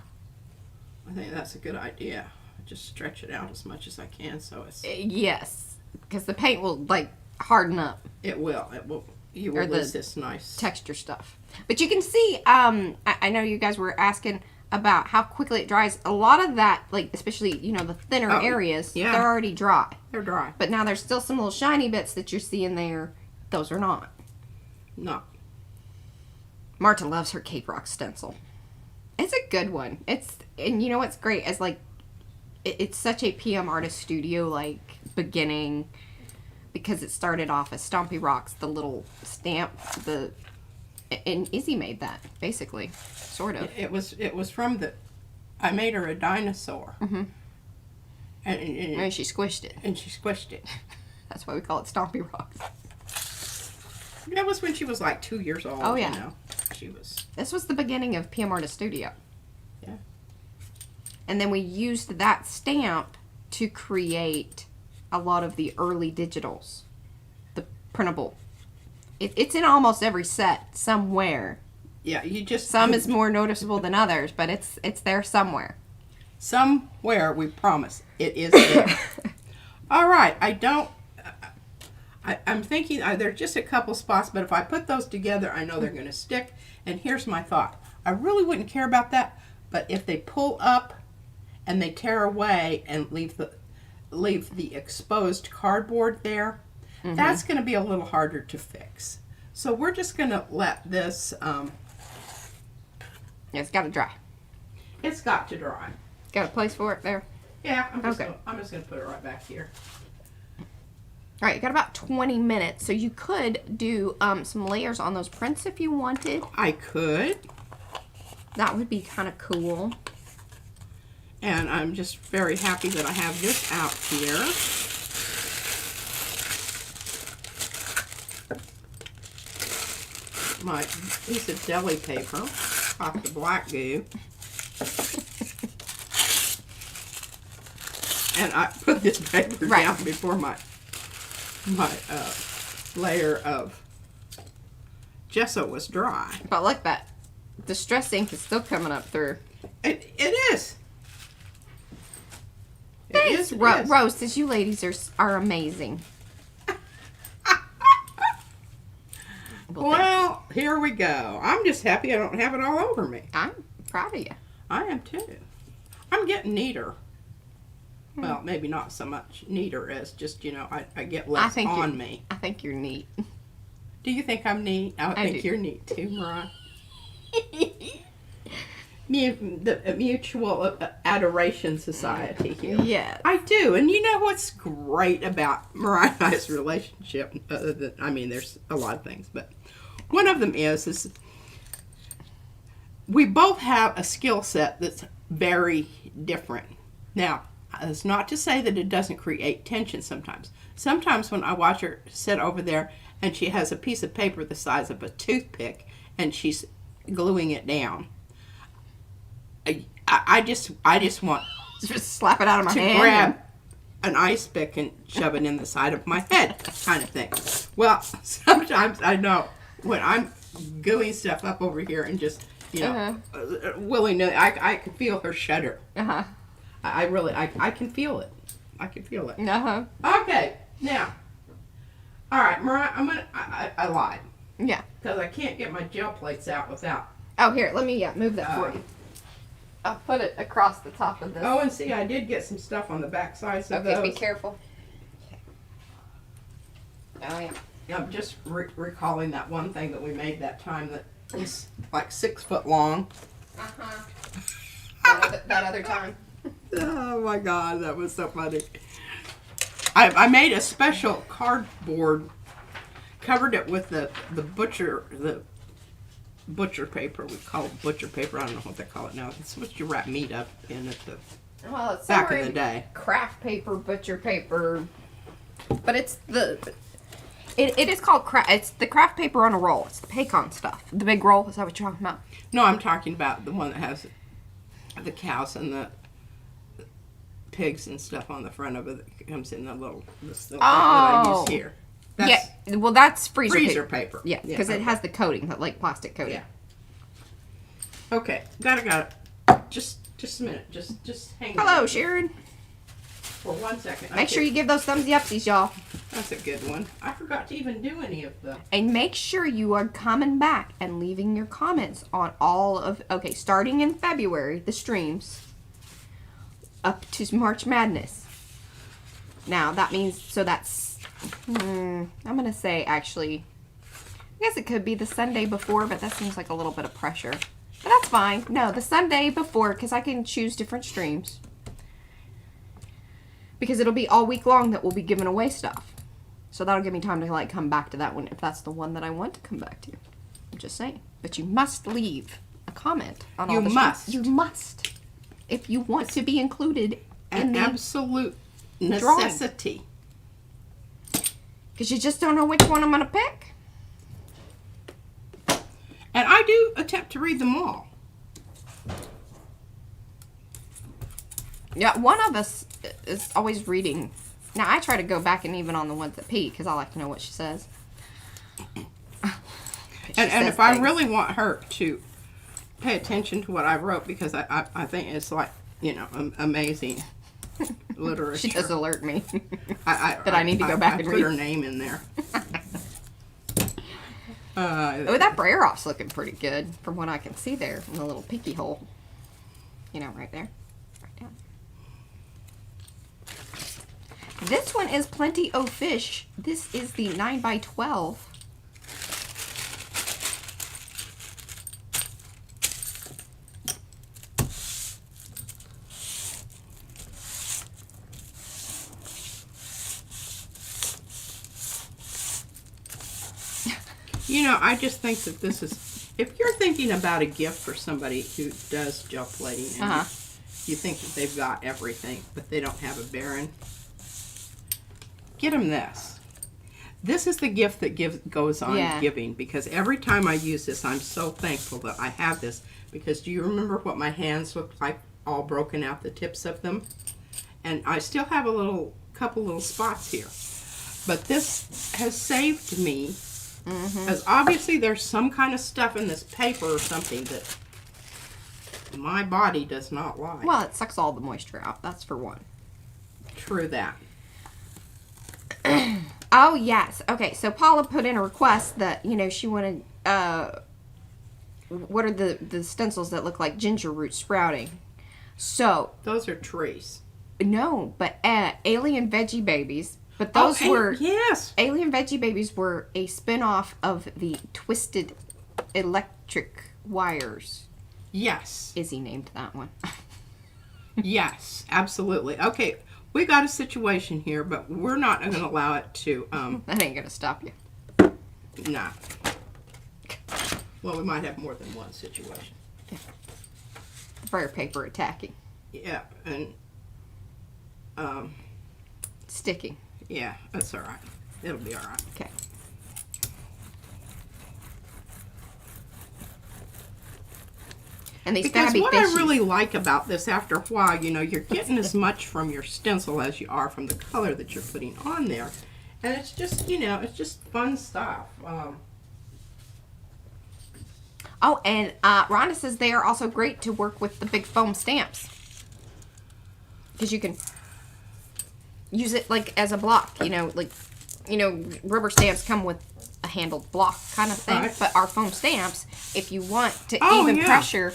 I think that's a good idea. Just stretch it out as much as I can so it's... Yes. Because the paint will, like, harden up. It will. It will. You will lose this nice texture stuff. But you can see, I know you guys were asking about how quickly it dries. A lot of that, like, especially, you know, the thinner areas, yeah. they're already dry. They're dry. But now there's still some little shiny bits that you're seeing there. Those are not. No. Marta loves her Cape Rock stencil. It's a good one. And you know what's great is, like, it's such a PM Artist Studio, like, beginning, because it started off as Stompy Rocks, the little stamp, and Izzy made that, basically, sort of. It was from I made her a dinosaur. Mm-hmm. And she squished it. And she squished it. That's why we call it Stompy Rocks. That was when she was like 2 years old. Oh, yeah. You know? She was... This was the beginning of PM Artist Studio. Yeah. And then we used that stamp to create a lot of the early digitals. The printable. It's in almost every set somewhere. Yeah, you just... Some is more noticeable than others, but it's there somewhere. Somewhere, we promise. It is there. All right, I'm thinking there's just a couple spots, but if I put those together, I know they're going to stick. And here's my thought. I really wouldn't care about that, but if they pull up and they tear away and leave the exposed cardboard there, that's going to be a little harder to fix. So we're just going to let this... It's got to dry. It's got to dry. Got a place for it there? Yeah, I'm just Okay. going to put it right back here. All right, you got about 20 minutes, so you could do some layers on those prints if you wanted. I could. That would be kind of cool. And I'm just very happy that I have this out here. My piece of deli paper off the black goo. And I put this paper down before my layer of gesso was dry. But look, that distress ink is still coming up through. It is. Thanks, Roses. You ladies are amazing. Well, here we go. I'm just happy I don't have it all over me. I'm proud of you. I am too. I'm getting neater. Well, maybe not so much neater as just, you know, I get less on me. I think you're neat. Do you think I'm neat? I think you're neat too, Mariah. The Mutual Adoration Society here. Yes. I do. And you know what's great about Mariah and I's relationship? There's a lot of things, but one of them is we both have a skill set that's very different. Now, it's not to say that it doesn't create tension sometimes. Sometimes when I watch her sit over there and she has a piece of paper the size of a toothpick and she's gluing it down, I just want just slap it out of my hand. To grab an ice pick and shove it in the side of my head, kind of thing. Well, sometimes I know when I'm gooing stuff up over here and just, you know, willy-nilly, I can feel her shudder. I can feel it. I can feel it. Okay, now, all right, Mariah, I lied. Yeah. Because I can't get my gel plates out without. Oh, here, let me move that for you. I'll put it across the top of this. Oh, and see, I did get some stuff on the back sides of those. those. Be careful. Oh, yeah. I'm just recalling that one thing that we made that time that was like 6 foot long. That other time. Oh my God, that was so funny. I made a special cardboard, covered it with the butcher paper. We call it butcher paper. I don't know what they call it now. It's what you wrap meat up in at the it's back in the day. Craft paper, butcher paper, but it's it is called it's the craft paper on a roll. It's the Paycon stuff. The big roll. Is that what you're talking about? No, I'm talking about the one that has the cows and pigs and stuff on the front of it that comes in the little that I use here. That's well, that's freezer paper. Yeah, because it has the coating, that like plastic coating. Yeah. Okay, got it. Just a minute. Just hang on. Hello, Sharon. For 1 second. Make sure you give those thumbs upsies, y'all. That's a good one. I forgot to even do any of the... And make sure you are coming back and leaving your comments on all of... Okay, starting in February, the streams, up to March Madness. Now, that means... So that's... I'm going to say, actually... I guess it could be the Sunday before, but that seems like a little bit of pressure. But that's fine. No, the Sunday before, because I can choose different streams. Because it'll be all week long that we'll be giving away stuff. So that'll give me time to like come back to that one if that's the one that I want to come back to. I'm just saying. But you must leave a comment on all the streams. You must. If you want to be included in the absolute necessity. Because you just don't know which one I'm going to pick. And I do attempt to read them all. Yeah, one of us is always reading. Now, I try to go back and even on the ones that pee, because I like to know what she says. And if I really want her to pay attention to what I wrote, because I think it's like, you know, amazing literature. She does alert me that I need to go back and read. Put her name in there. Oh, that brayer-off's looking pretty good from what I can see there in the little peeky hole. You know, right there. Right down. This one is Plenty O Fish. This is the 9x12. You know, I just think that this is, if you're thinking about a gift for somebody who does gel plating and you think that they've got everything, but they don't have a Baron, get them this. This is the gift that goes on giving, because every time I use this, I'm so thankful that I have this, because do you remember what my hands looked like, all broken out, the tips of them? And I still have a couple little spots here. But this has saved me. Because obviously there's some kind of stuff in this paper or something that my body does not like. Well, it sucks all the moisture out. That's for one. True that. Oh, yes. Okay, so Paula put in a request that, you know, she wanted, what are the stencils that look like ginger root sprouting? So. Those are trees. No, but Alien Veggie Babies. But those were, yes. Alien Veggie Babies were a spin-off of the Twisted Electric Wires. Yes. Izzy named that one. Yes, absolutely. Okay, we got a situation here, but we're not going to allow it to... That ain't going to stop you. Nah. Well, we might have more than one situation. Yeah. Brayer paper attacking. Yeah, and... Sticking. Yeah, that's all right. It'll be all right. Okay. And these because fabby what fishies. I really like about this, after a while, you know, you're getting as much from your stencil as you are from the color that you're putting on there. And it's just, you know, it's just fun stuff. Oh, and Rhonda says they are also great to work with the big foam stamps. Because you can use it like as a block, you know, like, you know, rubber stamps come with a handled block kind of thing. Right. But our foam stamps, if you want to even pressure,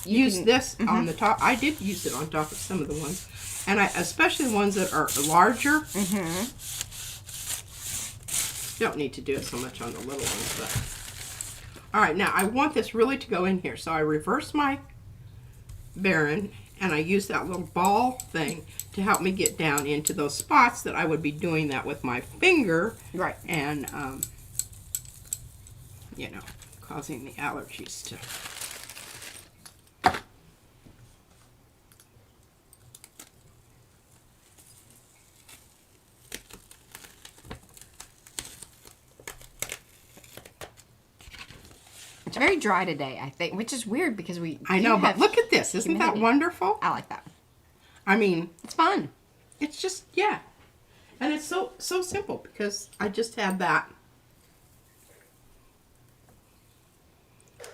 you use this on the top. I did use it on top of some of the ones. And especially the ones that are larger. Don't need to do it so much on the little ones, but. All right, now I want this really to go in here. So I reverse my Baron and I use that little ball thing to help me get down into those spots that I would be doing that with my finger. Right. And, you know, causing the allergies to... It's very dry today, I think, which is weird because we... I know, but look at this. Isn't that wonderful? I like that. I mean... It's fun. It's just, yeah. And it's so simple because I just had that.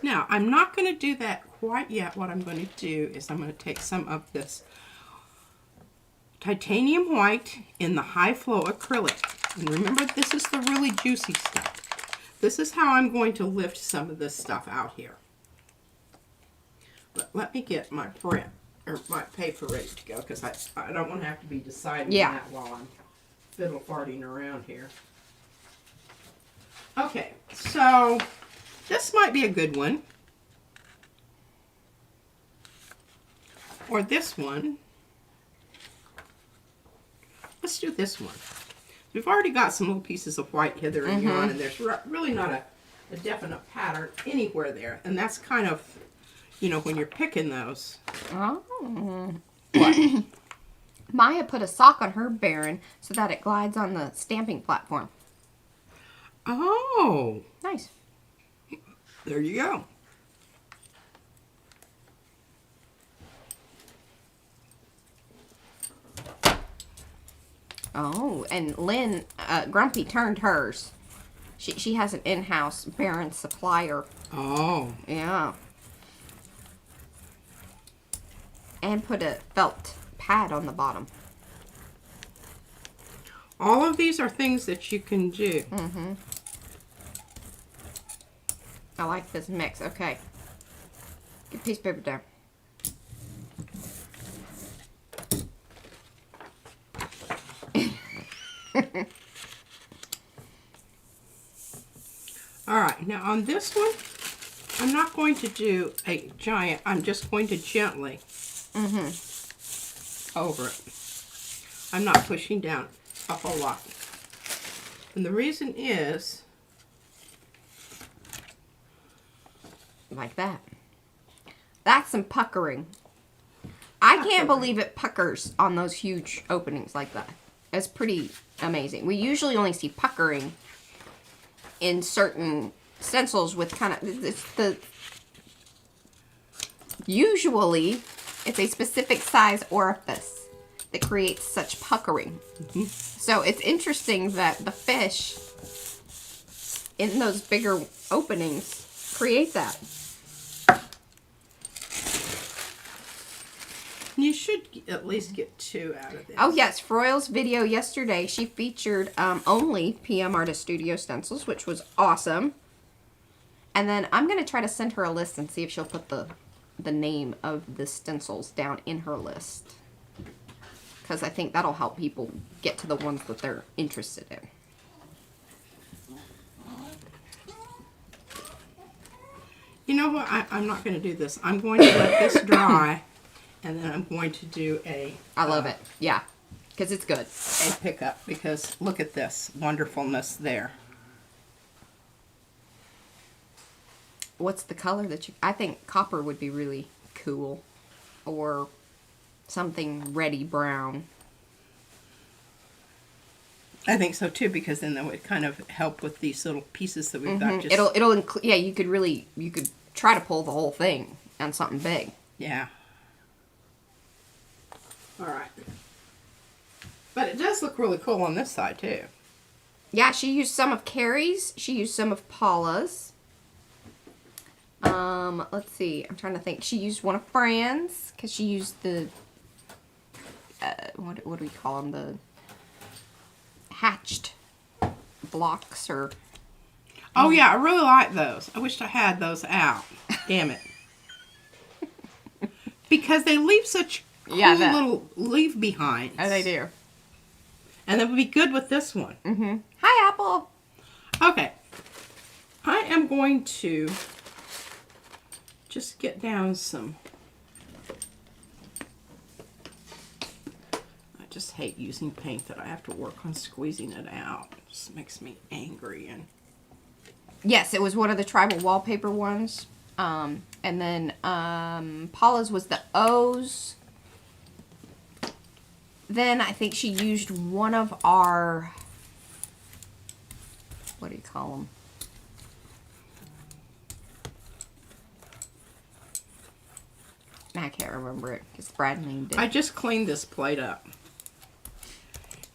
Now, I'm not going to do that quite yet. What I'm going to do is I'm going to take some of this titanium white in the high flow acrylic. And remember, this is the really juicy stuff. This is how I'm going to lift some of this stuff out here. But let me get my print, or my paper ready to go, because I don't want to have to be deciding that while I'm fiddle farting around here. Okay, so this might be a good one. Or this one. Let's do this one. We've already got some little pieces of white hither and yon, and there's really not a definite pattern anywhere there. And that's kind of, you know, when you're picking those. Oh. What? Maya put a sock on her Baron so that it glides on the stamping platform. Oh. Nice. There you go. Oh, and Lynn, Grumpy turned hers. She has an in-house Baron supplier. Oh. Yeah. And put a felt pad on the bottom. All of these are things that you can do. Mm-hmm. I like this mix. Okay. Get piece of paper down. Alright, now on this one, I'm not going to do a giant, I'm just going to gently over it. I'm not pushing down a whole lot. And the reason is, like that. That's some puckering. I can't believe it puckers on those huge openings like that. It's pretty amazing. We usually only see puckering in certain stencils with kind of, usually it's a specific size orifice that creates such puckering. So it's interesting that the fish in those bigger openings create that. you should at least get 2 out of this. Oh yes, Froyle's video yesterday, she featured only PM Artist Studio stencils, which was awesome. And then I'm going to try to send her a list and see if she'll put the name of the stencils down in her list. Because I think that'll help people get to the ones that they're interested in. You know what? I'm not going to do this. I'm going to let this dry, and then I'm going to do a... I love it. Yeah, because it's good. A pickup, because look at this wonderfulness there. What's the color that you... I think copper would be really cool. Or something reddy brown. I think so too, because then that would kind of help with these little pieces that we've got. Just... It'll include... Yeah, you could try to pull the whole thing on something big. Yeah. All right. But it does look really cool on this side too. Yeah, she used some of Carrie's. She used some of Paula's. Let's see. I'm trying to think. She used one of Fran's because she used the what do we call them? The hatched blocks or. Oh yeah, I really like those. I wished I had those out. Damn it. Because they leave such cool little leave behinds. Oh, they do. And that would be good with this one. Mm-hmm. Hi, Apple. Okay. I am going to just get down some. I just hate using paint that I have to work on squeezing it out. It just makes me angry. And yes, it was one of the tribal wallpaper ones. And then Paula's was the O's. Then I think she used one of our, what do you call them? I can't remember it because Brad named it. I just cleaned this plate up.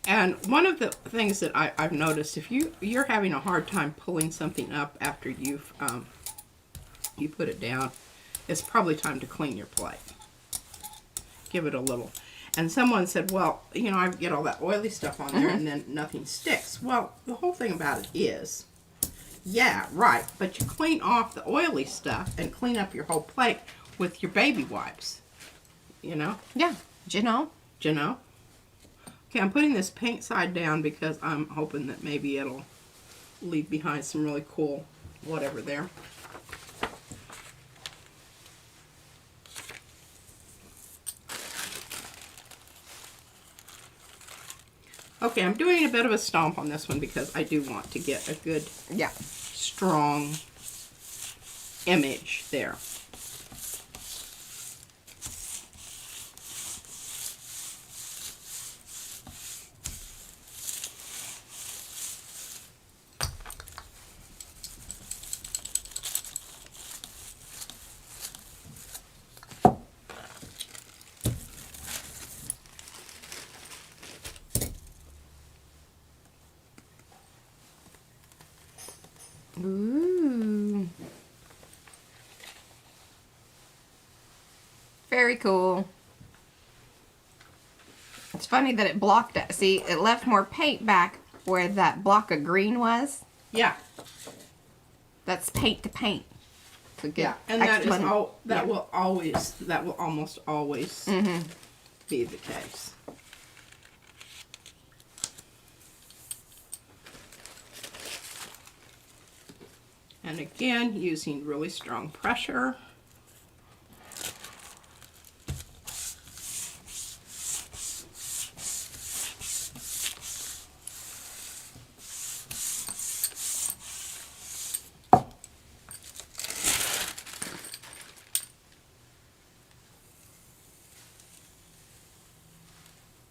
And one of the things that I've noticed, if you're having a hard time pulling something up after you've you put it down, it's probably time to clean your plate. Give it a little. And someone said, well, you know, I get all that oily stuff on there and then nothing sticks. Well, the whole thing about it is, yeah, right, but you clean off the oily stuff and clean up your whole plate with your baby wipes. You know? Yeah. Do you know? Do you know? Okay, I'm putting this paint side down because I'm hoping that maybe it'll leave behind some really cool whatever there. Okay, I'm doing a bit of a stomp on this one because I do want to get a good, strong image there. Ooh. Very cool. It's funny that it blocked it. See, it left more paint back where that block of green was. Yeah. That's paint to paint. Yeah, and that will almost always be the case. And again, using really strong pressure.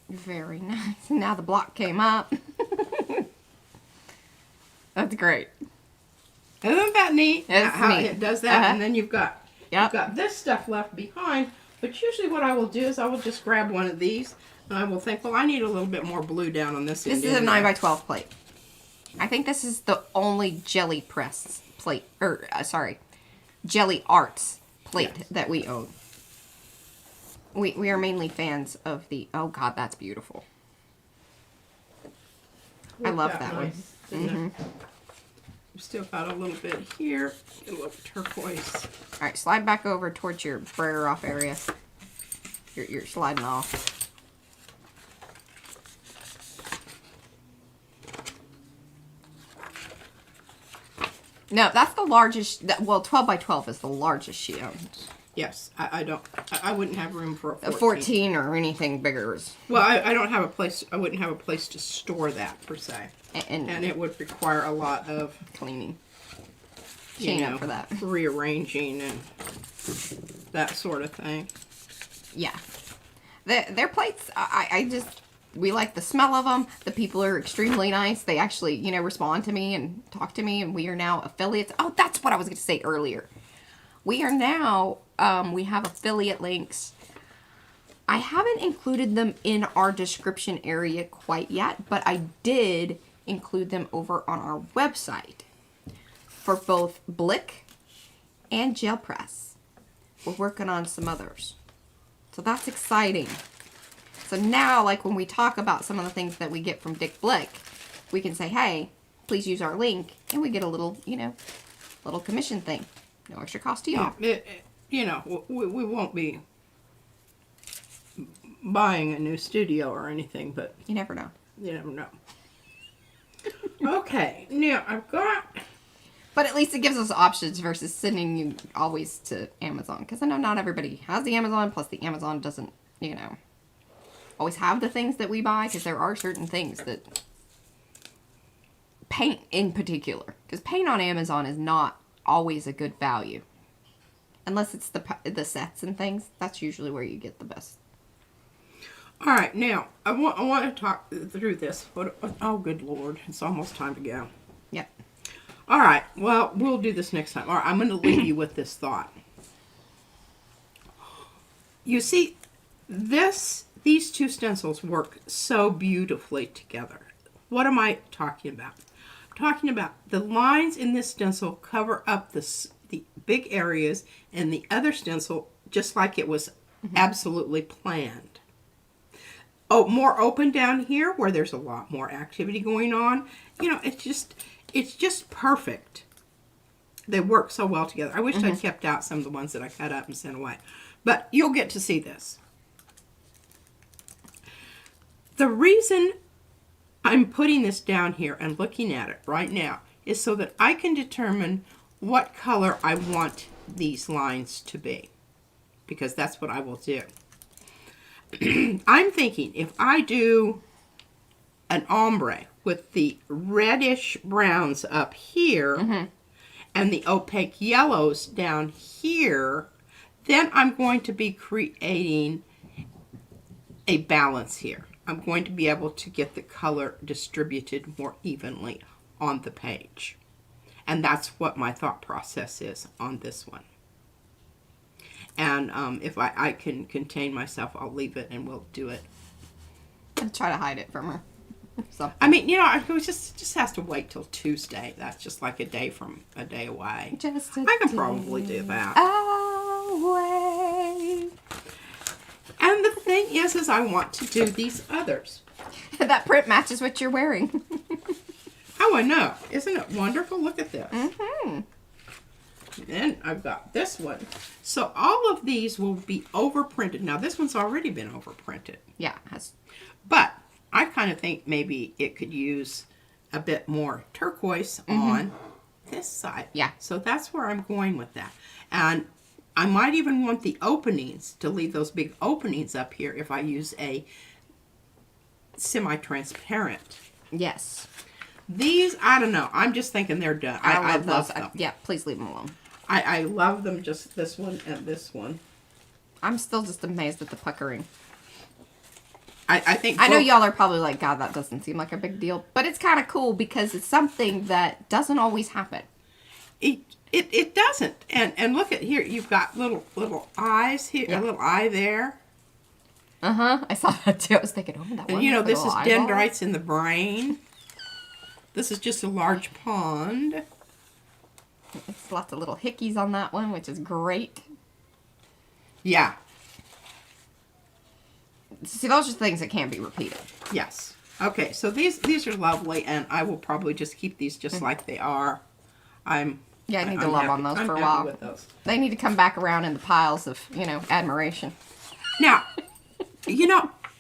Very nice. Now the block came up. That's great. Isn't that neat? It's how neat. It does that, and then you've got this stuff left behind. But usually, what I will do is I will just grab one of these, and I will think, well, I need a little bit more blue down on this end. This is a 9x12 plate. I think this is the only Jelly Press plate, or Jelly Arts plate that we own. We are mainly fans of the. Oh God, that's beautiful. I love that one. We've still got a little bit here, a little turquoise. All right, slide back over towards your brayer-off area. You're sliding off. No, that's the largest. Well, 12x12 is the largest she owns. Yes, I wouldn't have room for a 14. A 14 or anything bigger. Well, I don't have a place. I wouldn't have a place to store that per se, and it would require a lot of cleaning. For that, rearranging and that sort of thing. Yeah, their plates. We like the smell of them. The people are extremely nice. They actually, respond to me and talk to me, and we are now affiliates. Oh, that's what I was going to say earlier. We are now, we have affiliate links. I haven't included them in our description area quite yet, but I did include them over on our website for both Blick and Gel Press. We're working on some others. So that's exciting. So now, like when we talk about some of the things that we get from Dick Blick, we can say, hey, please use our link, and we get a little, little commission thing. No extra cost to you. Yeah, we won't be buying a new studio or anything, but you never know. You never know. Okay, now I've got. But at least it gives us options versus sending you always to Amazon, because I know not everybody has the Amazon. Plus, the Amazon doesn't, always have the things that we buy, because there are certain things that paint in particular, because paint on Amazon is not always a good value, unless it's the sets and things. That's usually where you get the best. All right, now I want to talk through this. Oh, good Lord, it's almost time to go. Yep. All right, well, we'll do this next time. All right, I'm going to leave you with this thought. you see, these two stencils work so beautifully together. What am I talking about? I'm talking about the lines in this stencil cover up the big areas, and the other stencil just like it was absolutely planned. Oh, more open down here where there's a lot more activity going on. You know, it's just perfect. They work so well together. I wish I'd kept out some of the ones that I cut up and sent away. But you'll get to see this. The reason I'm putting this down here and looking at it right now is so that I can determine what color I want these lines to be. Because that's what I will do. I'm thinking if I do an ombre with the reddish browns up here and the opaque yellows down here, then I'm going to be creating a balance here. I'm going to be able to get the color distributed more evenly on the page. And that's what my thought process is on this one. And if I can contain myself, I'll leave it and we'll do it. I'd try to hide it from her. So. I mean, you know, it just has to wait till Tuesday. That's just like a day away. Just a I can probably do that. Away. And the thing is I want to do these others. That print matches what you're wearing. Oh, I know. Isn't it wonderful? Look at this. Mm-hmm. Then I've got this one. So all of these will be overprinted. Now this one's already been overprinted. Yeah. It has. But I kind of think maybe it could use a bit more turquoise on this side. Yeah. So that's where I'm going with that. And I might even want the openings to leave those big openings up here if I use a semi-transparent. Yes. These, I don't know. I'm just thinking they're done. I love those. them. Yeah, please leave them alone. I love them, just this one and this one. I'm still just amazed at the puckering. I think I know y'all are probably like, God, that doesn't seem like a big deal. But it's kind of cool because it's something that doesn't always happen. It doesn't. And look at here. You've got little eyes here, a little eye there. I saw that too. I was thinking, oh, that one. And you know, this is eyeball. dendrites in the brain. This is just a large pond. It's lots of little hickeys on that one, which is great. Yeah. See, those are things that can't be repeated. Yes. Okay, so these are lovely, and I will probably just keep these just like they are. I need to love on those for a I'm while. happy with those. They need to come back around in the piles of, admiration. Now,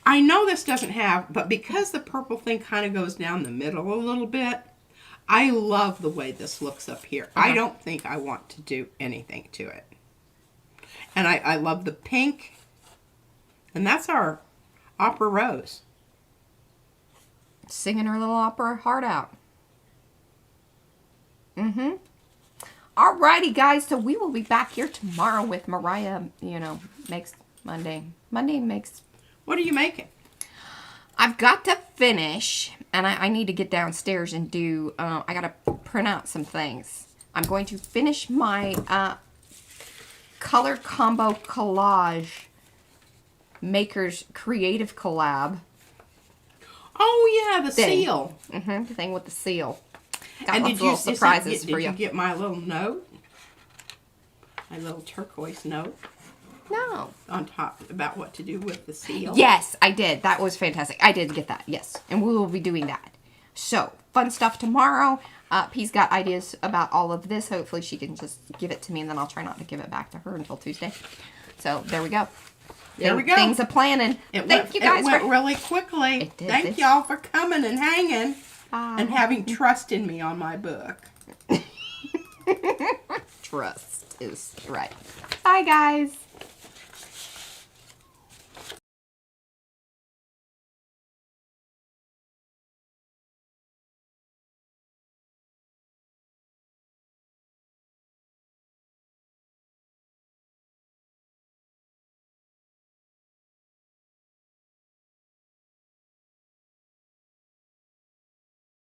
I know this doesn't have, but because the purple thing kind of goes down the middle a little bit, I love the way this looks up here. I don't think I want to do anything to it. And I love the pink. And that's our opera rose. Singing her little opera heart out. Alrighty, guys. So we will be back here tomorrow with Mariah, makes Monday. Monday makes... What are you making? I've got to finish, and I need to get downstairs and do, I got to print out some things. I'm going to finish my color combo collage maker's creative collab. Oh, yeah, the thing. seal. The thing with the seal. Got And lots of little surprises for you. Did you get my little note? My little turquoise note? No. On top about what to do with the seal. Yes, I did. That was fantastic. I did get that, yes. And we will be doing that. So, fun stuff tomorrow. P's got ideas about all of this. Hopefully she can just give it to me, and then I'll try not to give it back to her until Tuesday. So, there we go. There we go. Things are planning. Thank you guys. It went really quickly. It did. Thank y'all for coming and hanging. Bye. And having trust in me on my book. Trust is right. Bye, guys.